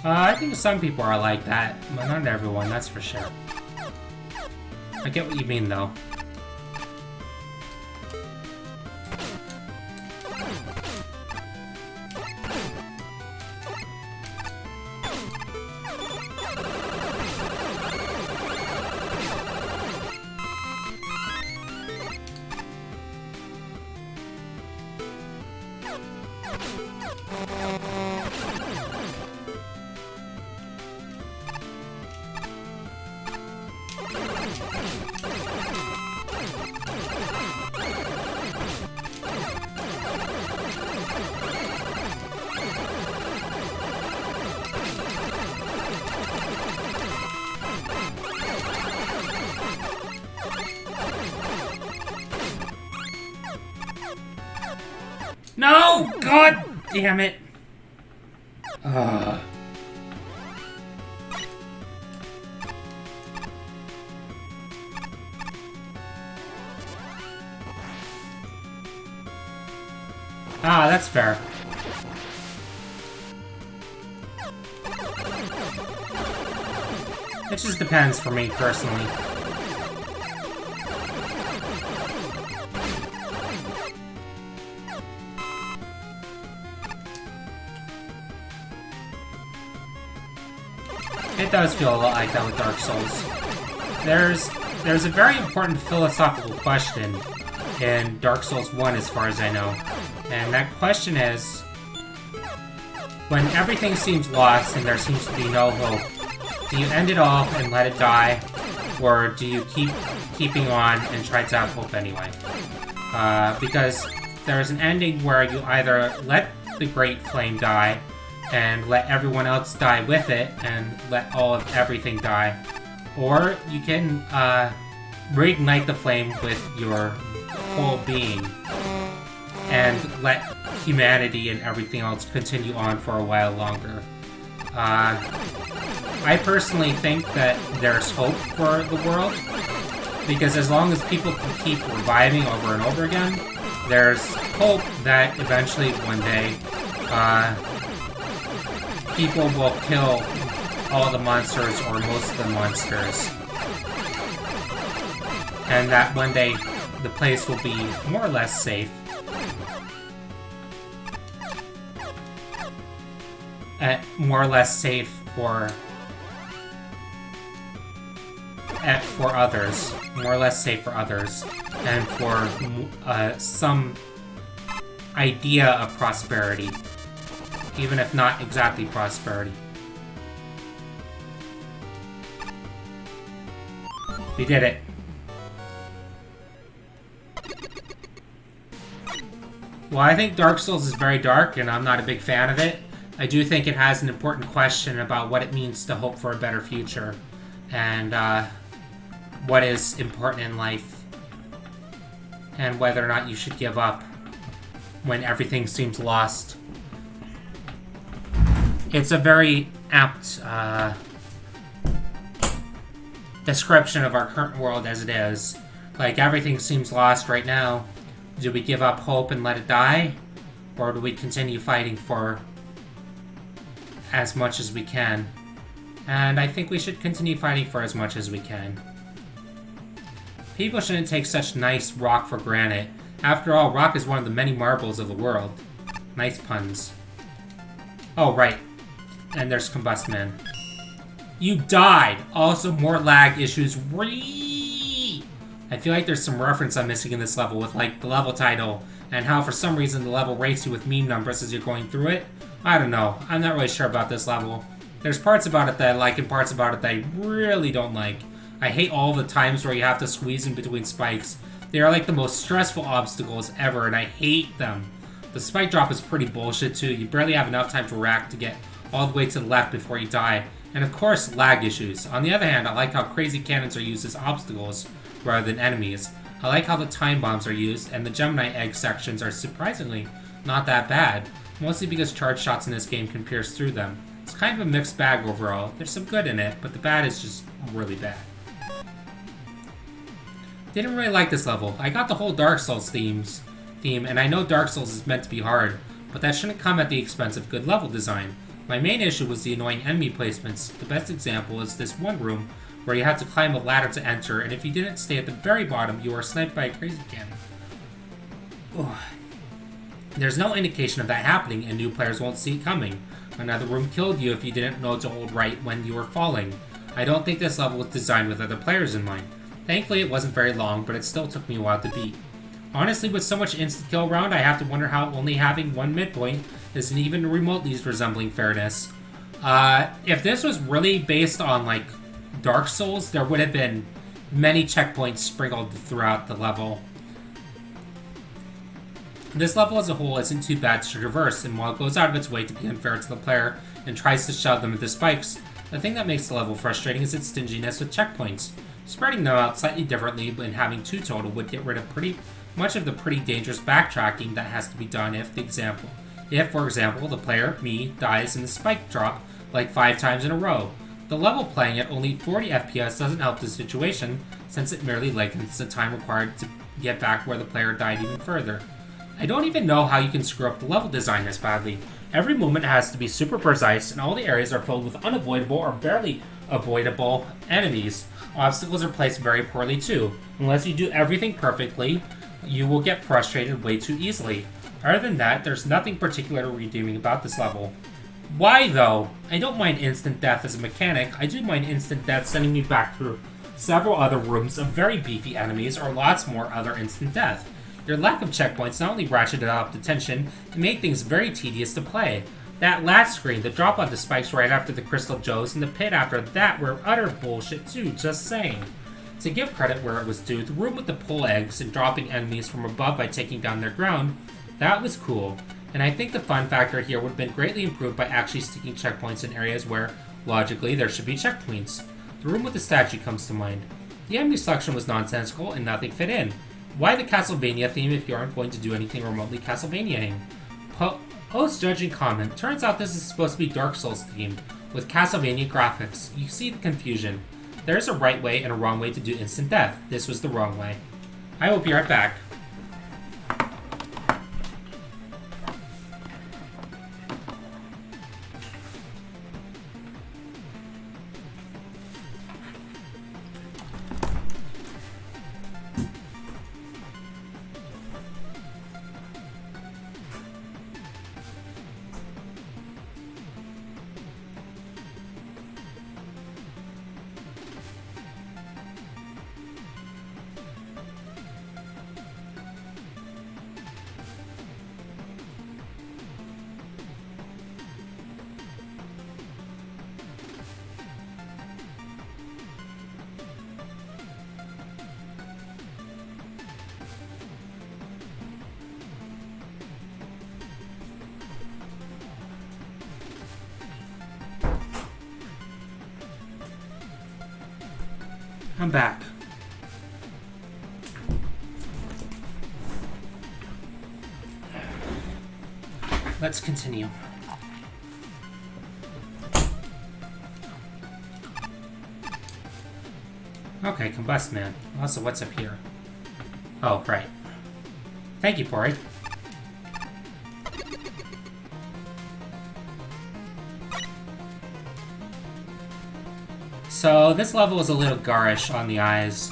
I think some people are like that, but not everyone, that's for sure. I get what you mean, though. No! God! Damn it. Ah, that's fair. It just depends for me, personally. It does feel a lot like that with Dark Souls. There's a very important philosophical question in Dark Souls 1, as far as I know. And that question is, when everything seems lost and there seems to be no hope, do you end it all and let it die? Or do you keeping on and try to have hope anyway? Because there's an ending where you either let the Great Flame die and let everyone else die with it and let all of everything die. Or you can reignite the flame with your whole being and let humanity and everything else continue on for a while longer. I personally think that there's hope for the world, because as long as people can keep reviving over and over again, there's hope that eventually one day people will kill all the monsters or most of the monsters. And that one day the place will be more or less safe. More or less safe for others. More or less safe for others. And for some idea of prosperity. Even if not exactly prosperity. We did it. Well, I think Dark Souls is very dark, and I'm not a big fan of it. I do think it has an important question about what it means to hope for a better future, and what is important in life, and whether or not you should give up when everything seems lost. It's a very apt description of our current world as it is. Like, everything seems lost right now. Do we give up hope and let it die? Or do we continue fighting for as much as we can? And I think we should continue fighting for as much as we can. People shouldn't take such nice rock for granted. After all, rock is one of the many marbles of the world. Nice puns. Oh, right. And there's Combustman. You died! Also, more lag issues. Whee! I feel like there's some reference I'm missing in this level with, like, the level title, and how for some reason the level rates you with meme numbers as you're going through it. I don't know. I'm not really sure about this level. There's parts about it that I like and parts about it that I really don't like. I hate all the times where you have to squeeze in between spikes. They are like the most stressful obstacles ever, and I hate them. The spike drop is pretty bullshit too. You barely have enough time to react to get all the way to the left before you die. And of course, lag issues. On the other hand, I like how crazy cannons are used as obstacles rather than enemies. I like how the time bombs are used, and the Gemini egg sections are surprisingly not that bad. Mostly because charge shots in this game can pierce through them. It's kind of a mixed bag overall. There's some good in it, but the bad is just really bad. Didn't really like this level. I got the whole Dark Souls theme, and I know Dark Souls is meant to be hard, but that shouldn't come at the expense of good level design. My main issue was the annoying enemy placements. The best example is this one room where you had to climb a ladder to enter, and if you didn't stay at the very bottom, you were sniped by a crazy cannon. Ugh. There's no indication of that happening, and new players won't see it coming. Another room killed you if you didn't know to hold right when you were falling. I don't think this level was designed with other players in mind. Thankfully, it wasn't very long, but it still took me a while to beat. Honestly, with so much insta-kill around, I have to wonder how only having one midpoint isn't even remotely resembling fairness. If this was really based on, like, Dark Souls, there would have been many checkpoints sprinkled throughout the level. This level as a whole isn't too bad to traverse, and while it goes out of its way to be unfair to the player and tries to shove them into spikes, the thing that makes the level frustrating is its stinginess with checkpoints. Spreading them out slightly differently and having 2 total would get rid of pretty much of the pretty dangerous backtracking that has to be done if, If, for example, the player, me, dies in the spike drop like 5 times in a row. The level playing at only 40 FPS doesn't help the situation, since it merely lengthens the time required to get back where the player died even further. I don't even know how you can screw up the level design this badly. Every movement has to be super precise, and all the areas are filled with unavoidable or barely avoidable enemies. Obstacles are placed very poorly too. Unless you do everything perfectly, you will get frustrated way too easily. Other than that, there's nothing particularly redeeming about this level. Why though? I don't mind instant death as a mechanic, I do mind instant death sending me back through several other rooms of very beefy enemies or lots more other instant death. Your lack of checkpoints not only ratcheted up the tension, it made things very tedious to play. That last screen, the drop on the spikes right after the Crystal Joes, and the pit after that were utter bullshit too, just saying. To give credit where it was due, the room with the pull eggs and dropping enemies from above by taking down their ground, that was cool. And I think the fun factor here would have been greatly improved by actually sticking checkpoints in areas where, logically, there should be checkpoints. The room with the statue comes to mind. The enemy selection was nonsensical and nothing fit in. Why the Castlevania theme if you aren't going to do anything remotely Castlevania-ing? Post-judging comment. Turns out this is supposed to be Dark Souls themed, with Castlevania graphics. You see the confusion. There's a right way and a wrong way to do instant death. This was the wrong way. I will be right back. I'm back. Let's continue. Okay, Combust Man. Also, what's up here? Oh, right. Thank you, Pori. So, this level is a little garish on the eyes.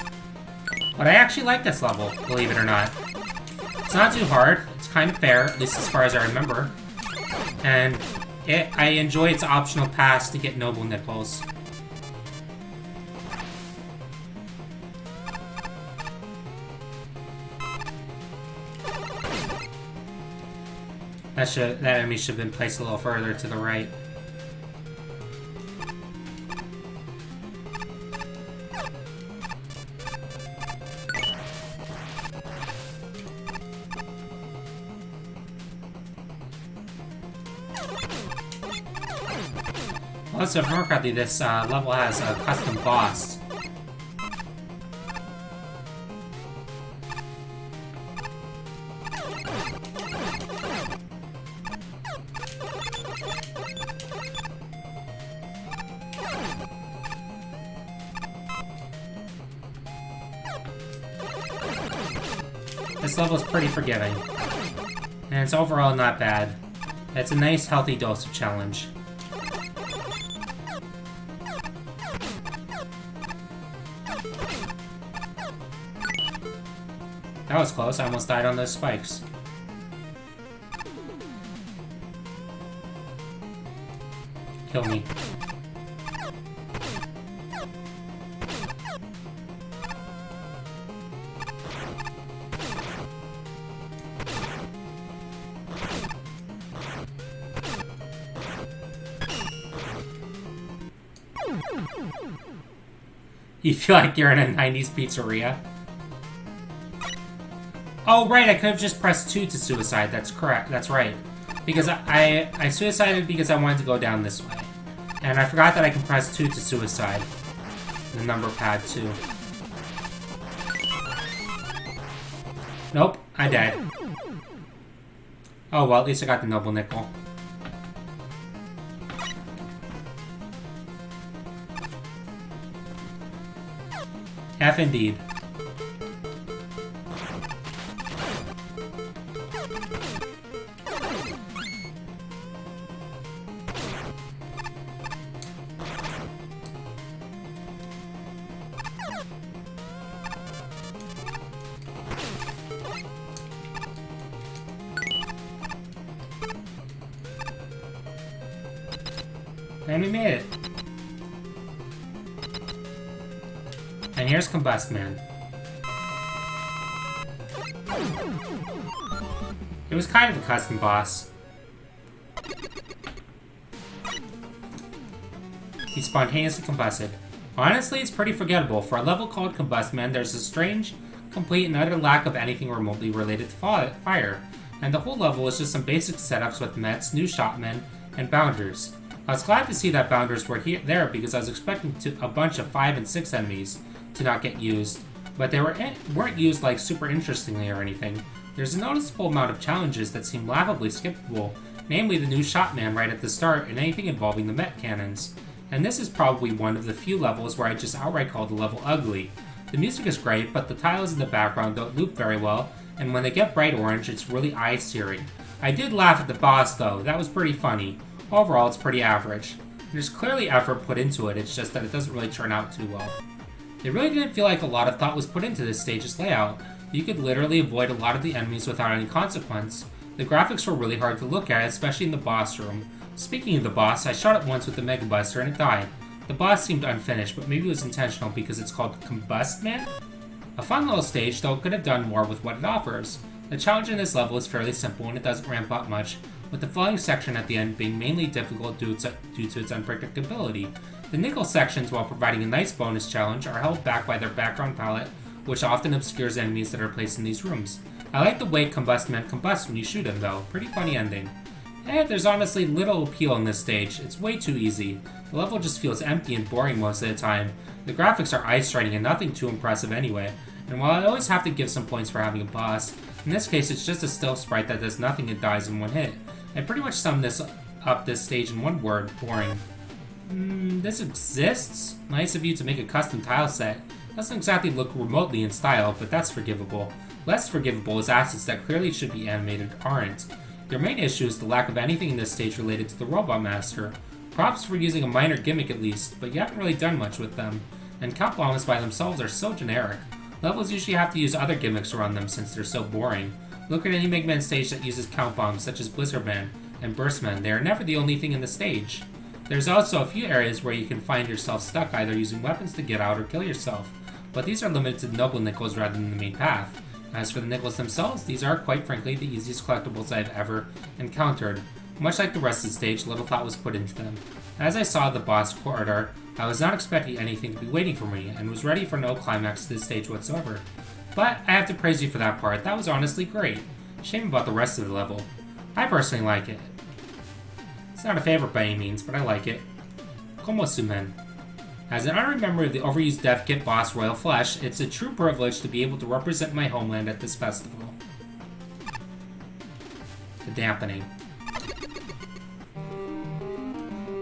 But I actually like this level, believe it or not. It's not too hard, it's kind of fair, at least as far as I remember. And I enjoy its optional pass to get Noble Nipples. That enemy should have been placed a little further to the right. Also, if I remember correctly, this level has a custom boss. This level is pretty forgiving. And it's overall not bad. It's a nice, healthy dose of challenge. That was close, I almost died on those spikes. Kill me. You feel like you're in a 90s pizzeria? Oh, right, I could have just pressed 2 to suicide. That's correct. That's right. Because I suicided because I wanted to go down this way. And I forgot that I can press 2 to suicide. The number pad, too. Nope, I died. Oh well, at least I got the noble nickel. F indeed. And we made it. And here's Combust Man. It was kind of a custom boss. He spontaneously combusted. Honestly, it's pretty forgettable. For a level called Combust Man, there's a strange, complete, and utter lack of anything remotely related to fire. And the whole level is just some basic setups with Mets, new shopmen, and bounders. I was glad to see that bounders were there because I was expecting a bunch of 5 and 6 enemies to not get used, but they weren't used like super interestingly or anything. There's a noticeable amount of challenges that seem laughably skippable, namely the new shotman right at the start and anything involving the Met cannons. And this is probably one of the few levels where I just outright call the level ugly. The music is great, but the tiles in the background don't loop very well, and when they get bright orange, it's really eye-searing. I did laugh at the boss though, that was pretty funny. Overall, it's pretty average. There's clearly effort put into it, it's just that it doesn't really turn out too well. It really didn't feel like a lot of thought was put into this stage's layout. You could literally avoid a lot of the enemies without any consequence. The graphics were really hard to look at, especially in the boss room. Speaking of the boss, I shot it once with the Mega Buster and it died. The boss seemed unfinished, but maybe it was intentional because it's called Combust Man? A fun little stage, though it could have done more with what it offers. The challenge in this level is fairly simple and it doesn't ramp up much, with the flying section at the end being mainly difficult due to its unpredictability. The nickel sections, while providing a nice bonus challenge, are held back by their background palette, which often obscures enemies that are placed in these rooms. I like the way Combust Man combusts when you shoot him though, pretty funny ending. There's honestly little appeal in this stage, it's way too easy. The level just feels empty and boring most of the time. The graphics are eye-striking and nothing too impressive anyway, and while I always have to give some points for having a boss, in this case it's just a still sprite that does nothing and dies in one hit. I pretty much summed this stage in one word: boring. This exists? Nice of you to make a custom tile set. Doesn't exactly look remotely in style, but that's forgivable. Less forgivable is assets that clearly should be animated aren't. Your main issue is the lack of anything in this stage related to the Robot Master. Props for using a minor gimmick at least, but you haven't really done much with them. And count bombs by themselves are so generic. Levels usually have to use other gimmicks around them since they're so boring. Look at any Mega Man stage that uses count bombs such as Blizzard Man and Burst Man. They are never the only thing in the stage. There's also a few areas where you can find yourself stuck either using weapons to get out or kill yourself, but these are limited to the noble nickels rather than the main path. As for the nickels themselves, these are, quite frankly, the easiest collectibles I've ever encountered. Much like the rest of the stage, little thought was put into them. As I saw the boss corridor, I was not expecting anything to be waiting for me, and was ready for no climax to this stage whatsoever. But I have to praise you for that part, that was honestly great. Shame about the rest of the level. I personally like it. It's not a favorite by any means, but I like it. Como sumen. As an honorary member of the overused Death Kit boss Royal Flesh, it's a true privilege to be able to represent my homeland at this festival. The dampening.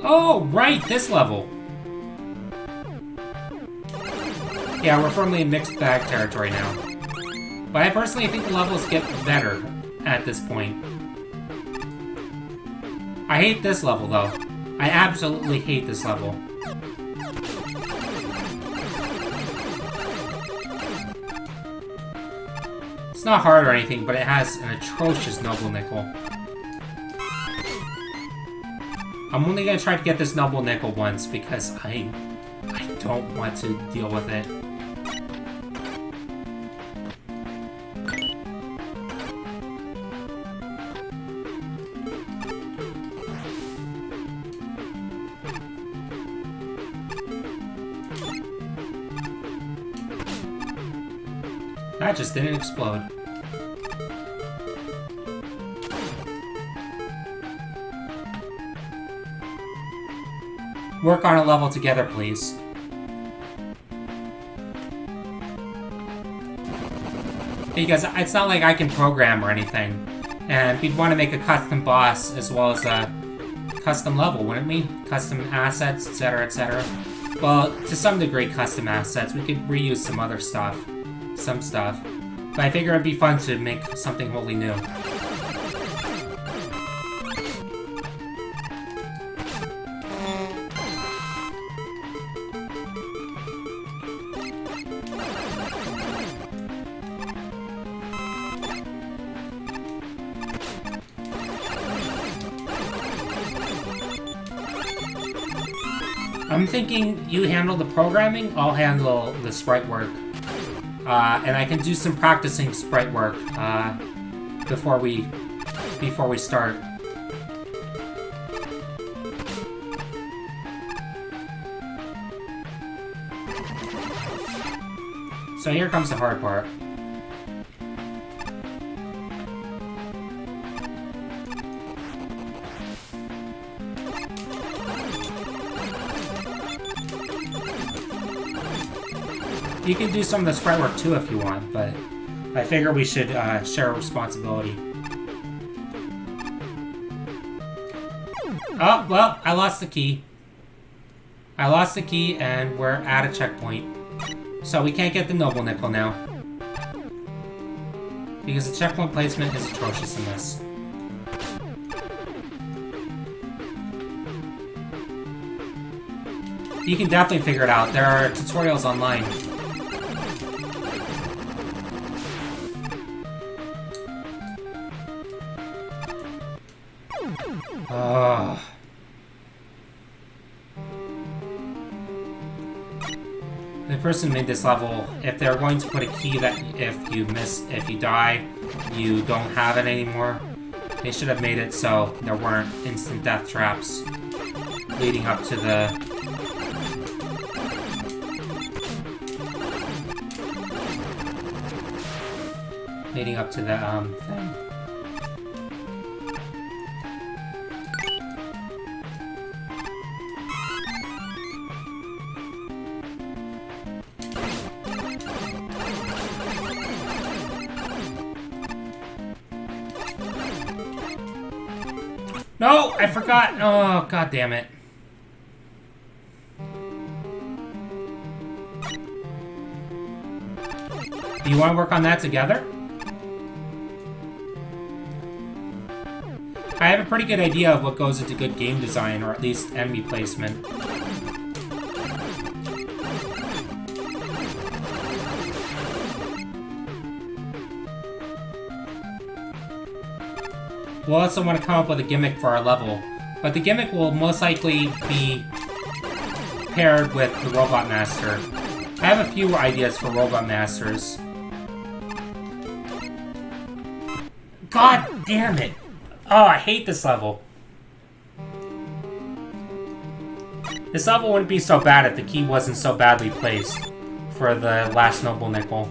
Oh, right, this level! Yeah, we're firmly in mixed bag territory now. But I personally think the levels get better at this point. I hate this level, though. I absolutely hate this level. It's not hard or anything, but it has an atrocious noble nickel. I'm only gonna try to get this noble nickel once because I don't want to deal with it. That just didn't explode. Work on a level together, please. Because it's not like I can program or anything. And we'd want to make a custom boss as well as a custom level, wouldn't we? Custom assets, etc., etc. Well, to some degree, custom assets. We could reuse some other stuff. Some stuff. But I figure it'd be fun to make something wholly new. I'm thinking you handle the programming, I'll handle the sprite work. And I can do some practicing sprite work before we start. So here comes the hard part. You can do some of the sprite work too if you want, but I figure we should share responsibility. Oh, well, I lost the key. I lost the key and we're at a checkpoint. So we can't get the Noble Nickel now. Because the checkpoint placement is atrocious in this. You can definitely figure it out. There are tutorials online. The person made this level, if they're going to put a key that if you die, you don't have it anymore, they should have made it so there weren't instant death traps leading up to the... leading up to the, thing. No, I forgot. Oh, god damn it. Do you want to work on that together? I have a pretty good idea of what goes into good game design, or at least enemy placement. We'll also want to come up with a gimmick for our level, but the gimmick will most likely be paired with the Robot Master. I have a few ideas for Robot Masters. God damn it! Oh, I hate this level. This level wouldn't be so bad if the key wasn't so badly placed for the last Noble Nickel.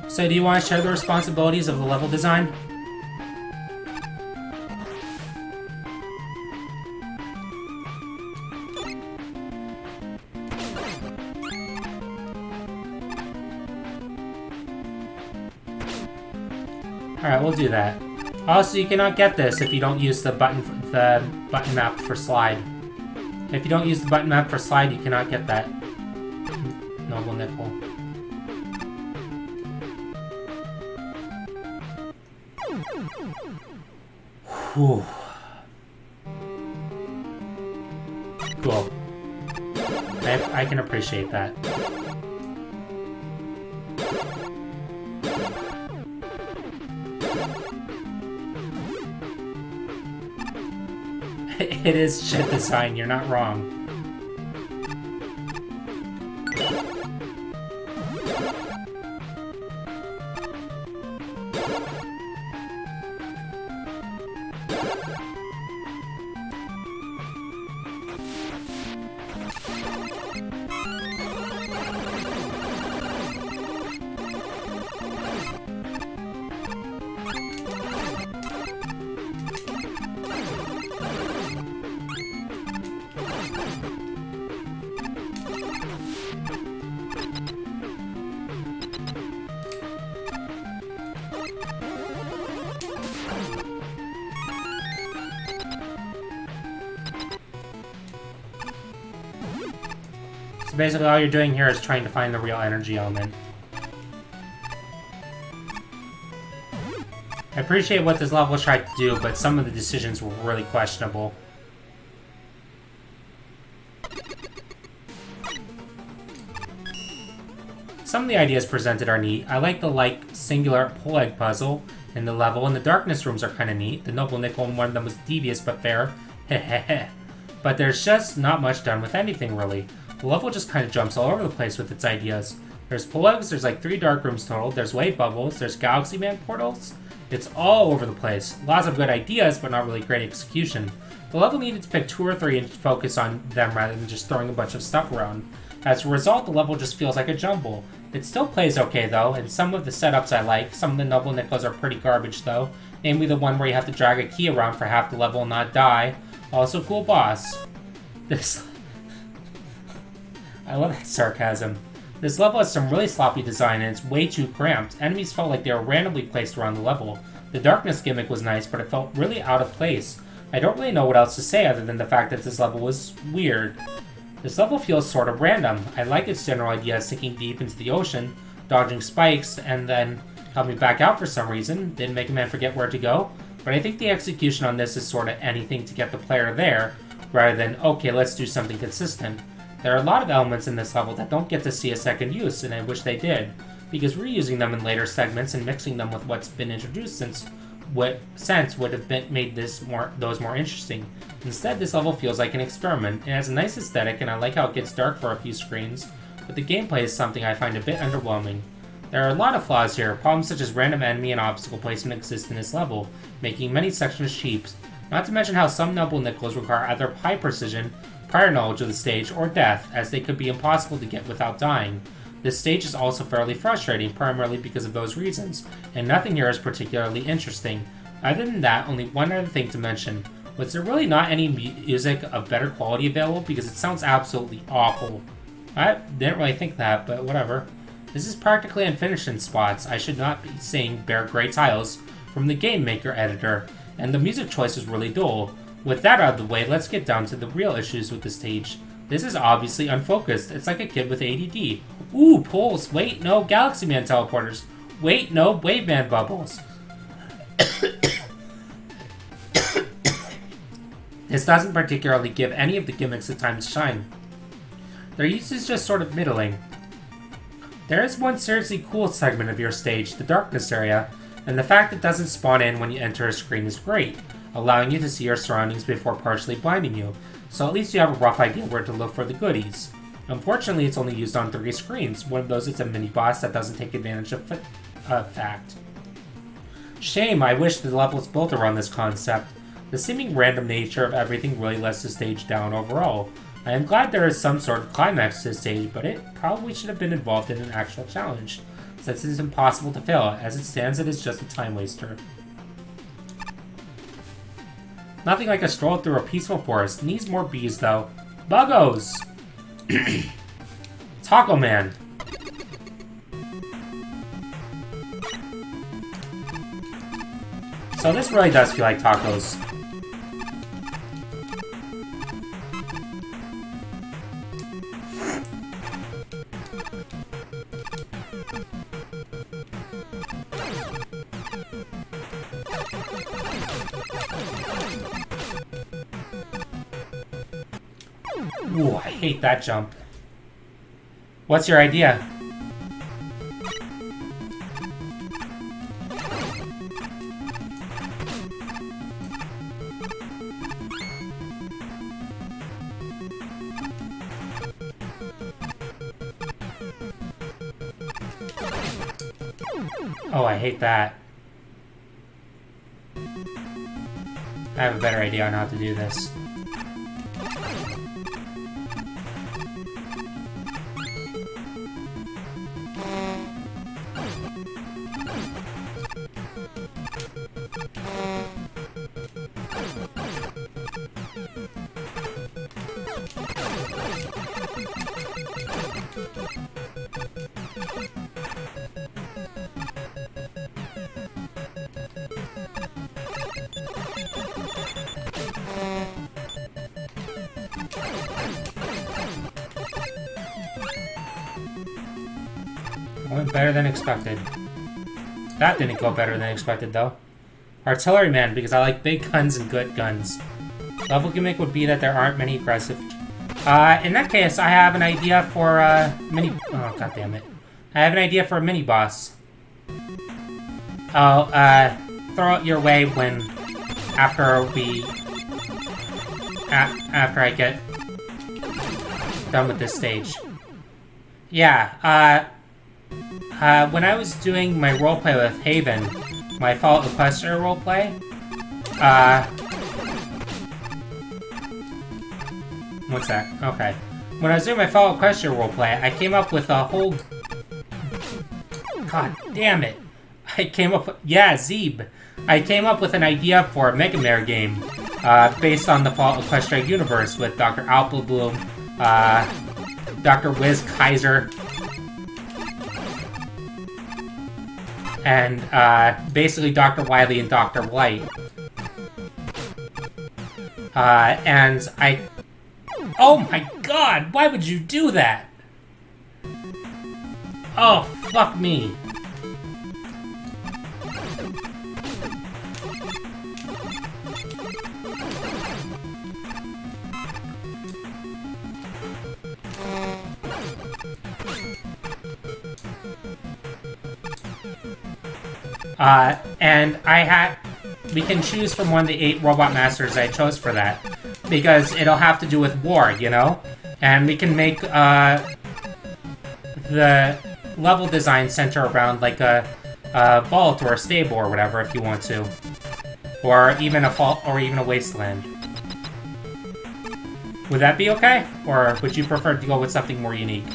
So do you want to share the responsibilities of the level design? Alright, we'll do that. Also, you cannot get this if you don't use the button map for slide. If you don't use the button map for slide, you cannot get that Noble Nickel. Whew. Cool. I can appreciate that. It is shit design, you're not wrong. So basically all you're doing here is trying to find the real energy element. I appreciate what this level tried to do, but some of the decisions were really questionable. Some of the ideas presented are neat. I like the singular pull egg puzzle in the level, and the darkness rooms are kind of neat. The noble nickel in one of them was devious but fair. Hehehe. But there's just not much done with anything really. The level just kind of jumps all over the place with its ideas. There's pull eggs, there's like 3 dark rooms total, there's wave bubbles, there's Galaxy Man portals. It's all over the place. Lots of good ideas, but not really great execution. The level needed to pick 2 or 3 and focus on them rather than just throwing a bunch of stuff around. As a result, the level just feels like a jumble. It still plays okay though, and some of the setups I like. Some of the noble nickels are pretty garbage though. Namely the one where you have to drag a key around for half the level and not die. Also cool boss. I love that sarcasm. This level has some really sloppy design and it's way too cramped. Enemies felt like they were randomly placed around the level. The darkness gimmick was nice, but it felt really out of place. I don't really know what else to say other than the fact that this level was weird. This level feels sort of random. I like its general idea of sinking deep into the ocean, dodging spikes, and then coming back out for some reason. Didn't make a man forget where to go. But I think the execution on this is sort of anything to get the player there, rather than, okay, let's do something consistent. There are a lot of elements in this level that don't get to see a second use, and I wish they did, because reusing them in later segments and mixing them with what's been introduced since would have made those more interesting. Instead, this level feels like an experiment. It has a nice aesthetic, and I like how it gets dark for a few screens, but the gameplay is something I find a bit underwhelming. There are a lot of flaws here. Problems such as random enemy and obstacle placement exist in this level, making many sections cheap. Not to mention how some noble nickels require either high precision, prior knowledge of the stage, or death, as they could be impossible to get without dying. This stage is also fairly frustrating, primarily because of those reasons, and nothing here is particularly interesting. Other than that, only one other thing to mention. Was there really not any music of better quality available? Because it sounds absolutely awful. I didn't really think that, but whatever. This is practically unfinished in spots. I should not be saying bare gray tiles from the Game Maker editor, and the music choice is really dull. With that out of the way, let's get down to the real issues with the stage. This is obviously unfocused. It's like a kid with ADD. Ooh, pulls. Wait, no, Galaxy Man teleporters. Wait, no, Wave Man bubbles. This doesn't particularly give any of the gimmicks a time to shine. Their use is just sort of middling. There is one seriously cool segment of your stage, the darkness area, and the fact it doesn't spawn in when you enter a screen is great, allowing you to see your surroundings before partially blinding you, so at least you have a rough idea where to look for the goodies. Unfortunately, it's only used on 3 screens. One of those is a mini-boss that doesn't take advantage of fact. Shame, I wish the level was built around this concept. The seeming random nature of everything really lets the stage down overall. I am glad there is some sort of climax to this stage, but it probably should have been involved in an actual challenge, since it is impossible to fail. As it stands, it is just a time waster. Nothing like a stroll through a peaceful forest. Needs more bees, though. Buggos! Taco Man! So this really does feel like tacos. Ooh, I hate that jump. What's your idea? Oh, I hate that. I have a better idea on how to do this. Went better than expected. That didn't go better than expected, though. Artilleryman, because I like big guns and good guns. Level gimmick would be that there aren't many aggressive... in that case, I have an idea for mini... Oh, god damn it. I have an idea for a mini-boss. I'll, throw it your way when... After we... after I get... done with this stage. Yeah, when I was doing my roleplay with Haven, my Fallout Equestria roleplay, what's that? Okay. When I was doing my Fallout Equestria roleplay, I came up with a whole... God damn it. I came up with... Yeah, Zeeb. I came up with an idea for a MaGMML game, based on the Fallout Equestria universe with Dr. Alphabloom, Dr. Wiz Kaiser, and basically Dr. Wily and Dr. White. And I... Oh my god, why would you do that? Oh, fuck me. And we can choose from one of the 8 robot masters I chose for that. Because it'll have to do with war, you know? And we can make, the level design center around, like, a vault or a stable or whatever, if you want to. Or even a vault, or even a wasteland. Would that be okay? Or would you prefer to go with something more unique?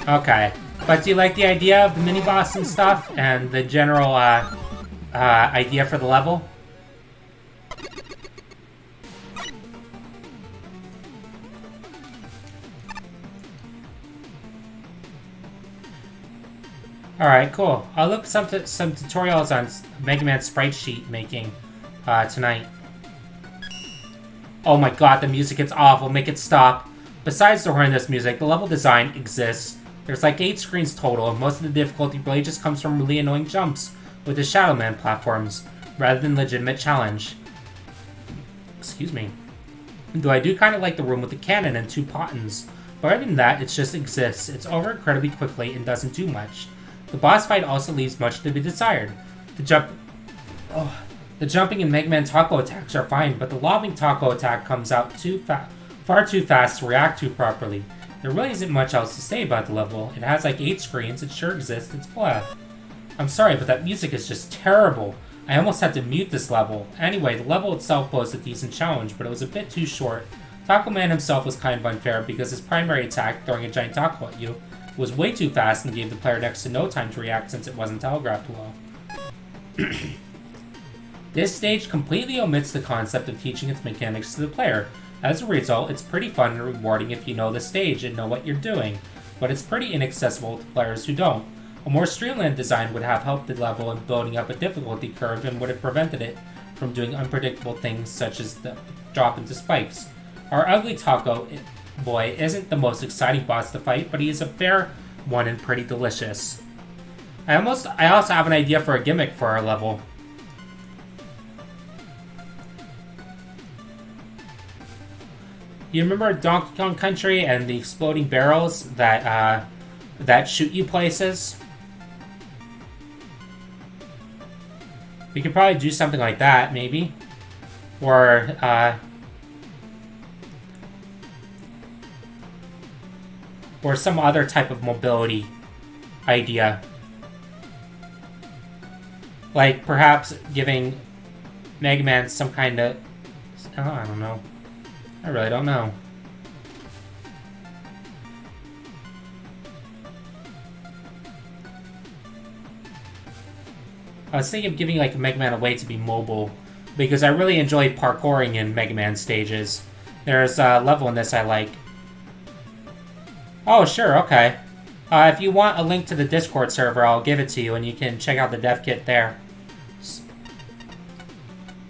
Okay, but do you like the idea of the mini-boss and stuff, and the general, idea for the level? Alright, cool. I'll look some tutorials on Mega Man sprite sheet making, tonight. Oh my god, the music gets awful. Make it stop. Besides the horrendous music, the level design exists. There's like 8 screens total, and most of the difficulty really just comes from really annoying jumps with the Shadow Man platforms, rather than legitimate challenge. Excuse me. Though I do kind of like the room with the cannon and 2 Pottons. But other than that, it just exists. It's over incredibly quickly and doesn't do much. The boss fight also leaves much to be desired. The jumping and Mega Man taco attacks are fine, but the lobbing taco attack comes out far too fast to react to properly. There really isn't much else to say about the level. It has like 8 screens, it sure exists, it's blah. I'm sorry, but that music is just terrible. I almost had to mute this level. Anyway, the level itself posed a decent challenge, but it was a bit too short. Taco Man himself was kind of unfair because his primary attack, throwing a giant taco at you, was way too fast and gave the player next to no time to react since it wasn't telegraphed well. This stage completely omits the concept of teaching its mechanics to the player. As a result, it's pretty fun and rewarding if you know the stage and know what you're doing, but it's pretty inaccessible to players who don't. A more streamlined design would have helped the level in building up a difficulty curve and would have prevented it from doing unpredictable things such as the drop into spikes. Our ugly taco boy isn't the most exciting boss to fight, but he is a fair one and pretty delicious. I also have an idea for a gimmick for our level. You remember Donkey Kong Country and the exploding barrels that that shoot you places? We could probably do something like that, maybe. Or some other type of mobility idea. Like, perhaps giving Mega Man some kind of... Oh, I don't know. I really don't know. I was thinking of giving, like, Mega Man a way to be mobile, because I really enjoy parkouring in Mega Man stages. There's a level in this I like. Oh, sure, okay. If you want a link to the Discord server, I'll give it to you, and you can check out the dev kit there.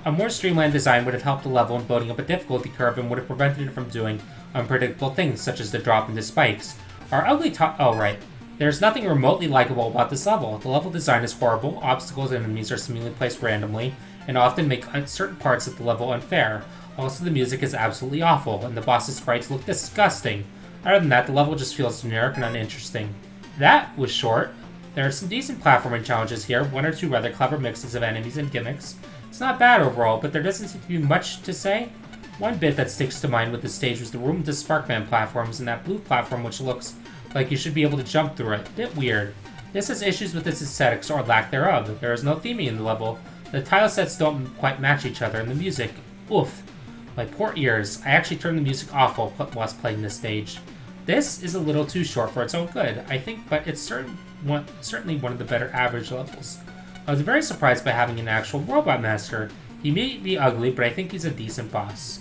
A more streamlined design would have helped the level in building up a difficulty curve and would have prevented it from doing unpredictable things, such as the drop into spikes. Our ugly oh, right. There's nothing remotely likable about this level. The level design is horrible, obstacles and enemies are seemingly placed randomly, and often make certain parts of the level unfair. Also, the music is absolutely awful, and the boss's sprites look disgusting. Other than that, the level just feels generic and uninteresting. That was short. There are some decent platforming challenges here, one or two rather clever mixes of enemies and gimmicks. It's not bad overall, but there doesn't seem to be much to say. One bit that sticks to mind with the stage was the room with the Sparkman platforms and that blue platform which looks like you should be able to jump through it. Bit weird. This has issues with its aesthetics or lack thereof. There is no theming in the level. The tile sets don't quite match each other, and the music, oof. My poor ears. I actually turned the music off whilst playing this stage. This is a little too short for its own good, I think, but it's certainly one of the better average levels. I was very surprised by having an actual robot master. He may be ugly, but I think he's a decent boss.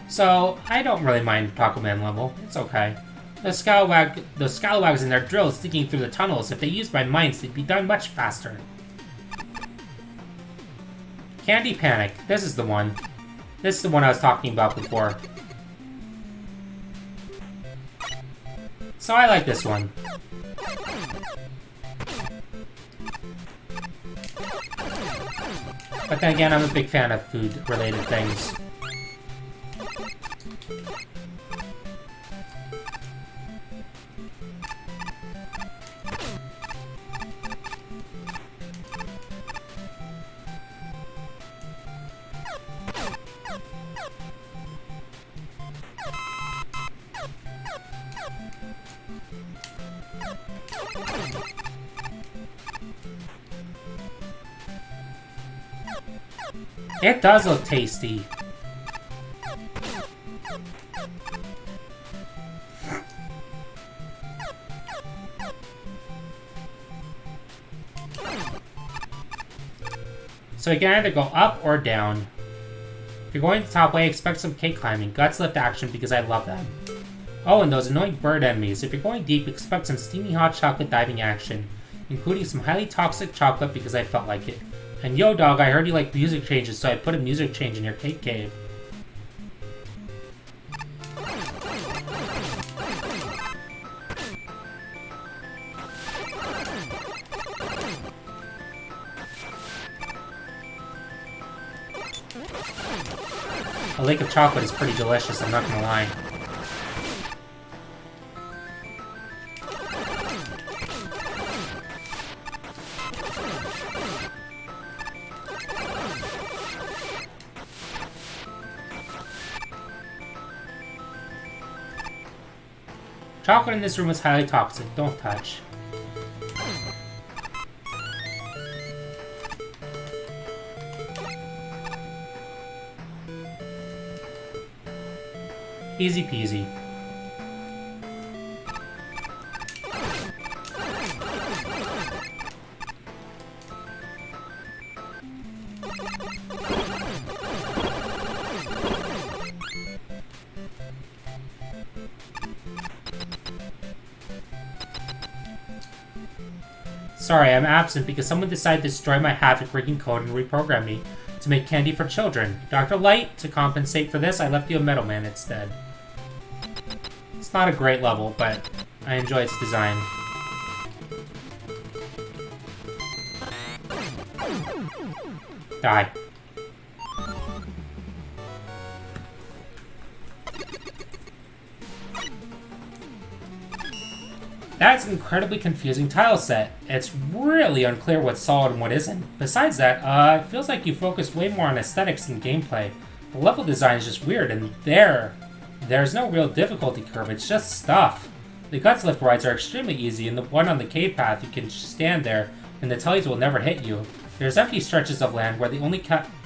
So, I don't really mind Taco Man level. It's okay. The scalawags and their drills sticking through the tunnels, if they used my mines, they'd be done much faster. Candy Panic. This is the one. This is the one I was talking about before. So I like this one. But then again, I'm a big fan of food-related things. It does look tasty. So you can either go up or down. If you're going the top way, expect some cake climbing. Guts lift action because I love them. Oh, and those annoying bird enemies. If you're going deep, expect some steamy hot chocolate diving action, including some highly toxic chocolate because I felt like it. And yo, dog, I heard you like music changes, so I put a music change in your cake cave. A lake of chocolate is pretty delicious, I'm not gonna lie. Chocolate in this room is highly toxic. Don't touch. Easy peasy. Sorry, I'm absent because someone decided to destroy my Havoc-breaking code and reprogram me to make candy for children. Dr. Light, to compensate for this, I left you a Metal Man instead. It's not a great level, but I enjoy its design. Die. That's an incredibly confusing tile set. It's really unclear what's solid and what isn't. Besides that, it feels like you focus way more on aesthetics than gameplay. The level design is just weird, and there's no real difficulty curve, it's just stuff. The guts lift rides are extremely easy, and the one on the cave path, you can just stand there, and the tellies will never hit you. There's empty stretches of land where the only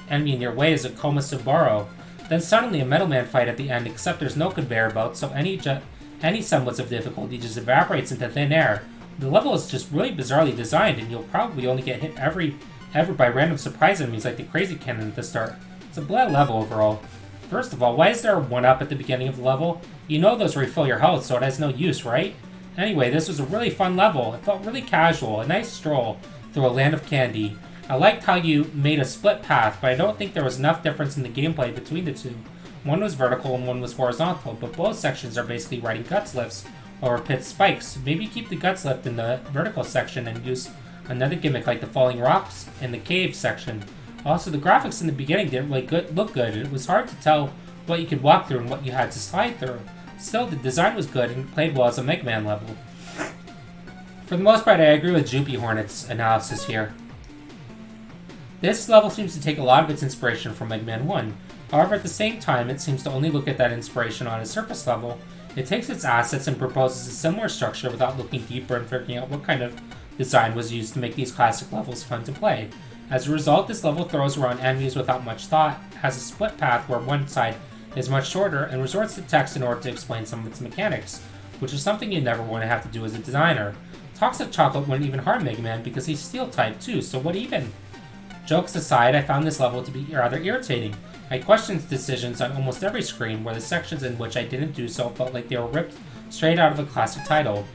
enemy in your way is a Koma Subaru. Then suddenly a Metal Man fight at the end, except there's no conveyor belt, so any semblance of difficulty just evaporates into thin air. The level is just really bizarrely designed, and you'll probably only get hit ever by random surprise enemies like the Crazy Cannon at the start. It's a bland level overall. First of all, why is there a 1-up at the beginning of the level? You know those refill your health, so it has no use, right? Anyway, this was a really fun level. It felt really casual, a nice stroll through a land of candy. I liked how you made a split path, but I don't think there was enough difference in the gameplay between the two. One was vertical and one was horizontal, but both sections are basically riding guts lifts over pit spikes. Maybe keep the guts lift in the vertical section and use another gimmick like the falling rocks in the cave section. Also, the graphics in the beginning didn't really look good. It was hard to tell what you could walk through and what you had to slide through. Still, the design was good and played well as a Mega Man level. For the most part, I agree with Joopy Hornet's analysis here. This level seems to take a lot of its inspiration from Mega Man 1. However, at the same time, it seems to only look at that inspiration on a surface level. It takes its assets and proposes a similar structure without looking deeper and figuring out what kind of design was used to make these classic levels fun to play. As a result, this level throws around enemies without much thought, has a split path where one side is much shorter, and resorts to text in order to explain some of its mechanics, which is something you never want to have to do as a designer. Toxic Chocolate wouldn't even harm Mega Man because he's Steel-type too, so what even? Jokes aside, I found this level to be rather irritating. I questioned decisions on almost every screen, where the sections in which I didn't do so felt like they were ripped straight out of a classic title.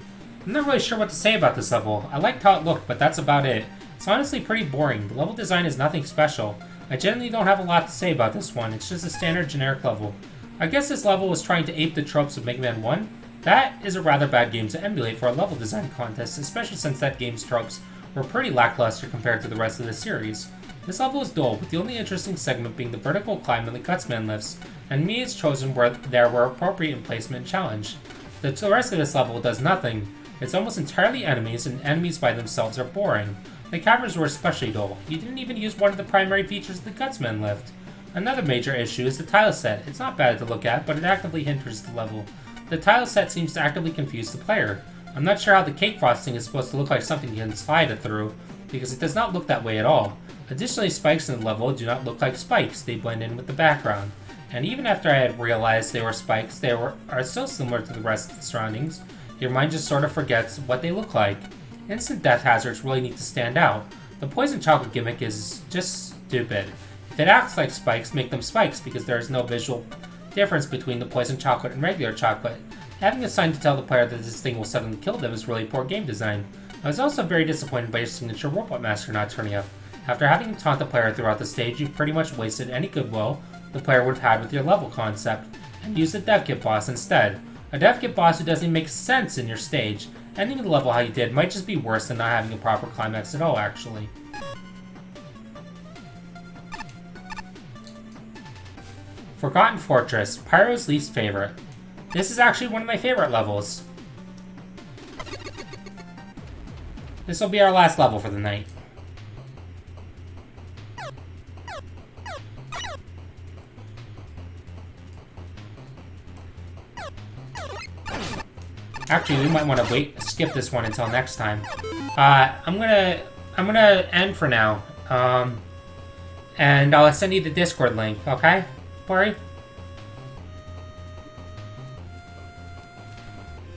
I'm not really sure what to say about this level. I liked how it looked, but that's about it. It's honestly pretty boring. The level design is nothing special. I generally don't have a lot to say about this one. It's just a standard generic level. I guess this level was trying to ape the tropes of Mega Man 1. That is a rather bad game to emulate for a level design contest, especially since that game's tropes were pretty lackluster compared to the rest of the series. This level is dull, with the only interesting segment being the vertical climb and the Gutsman lifts, and me is chosen where there were appropriate in placement and challenge. The rest of this level does nothing. It's almost entirely enemies, and enemies by themselves are boring. The cameras were especially dull. You didn't even use one of the primary features of the Gutsman lift. Another major issue is the tile set. It's not bad to look at, but it actively hinders the level. The tile set seems to actively confuse the player. I'm not sure how the cake frosting is supposed to look like something you can slide it through, because it does not look that way at all. Additionally, spikes in the level do not look like spikes, they blend in with the background. And even after I had realized they were spikes, they are so similar to the rest of the surroundings, your mind just sort of forgets what they look like. Instant death hazards really need to stand out. The poison chocolate gimmick is just stupid. If it acts like spikes, make them spikes, because there is no visual difference between the poison chocolate and regular chocolate. Having a sign to tell the player that this thing will suddenly kill them is really poor game design. I was also very disappointed by your signature Robot Master not turning up. After having to taunt the player throughout the stage, you've pretty much wasted any goodwill the player would have had with your level concept, and used the Dev Kit boss instead. A Dev Kit boss who doesn't even make sense in your stage. Ending the level how you did might just be worse than not having a proper climax at all, actually. Forgotten Fortress, Pyro's least favorite. This is actually one of my favorite levels. This will be our last level for the night. Actually, we might want to skip this one until next time. I'm gonna end for now. And I'll send you the Discord link, okay, Corey?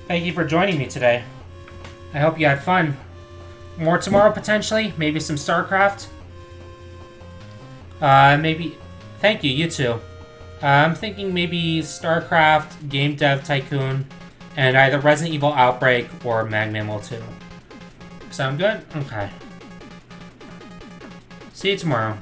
Thank you for joining me today. I hope you had fun. More tomorrow, potentially. Maybe some StarCraft. Maybe... Thank you, you too. I'm thinking maybe StarCraft, Game Dev Tycoon, and either Resident Evil Outbreak or MaGMML2. Sound good? Okay. See you tomorrow.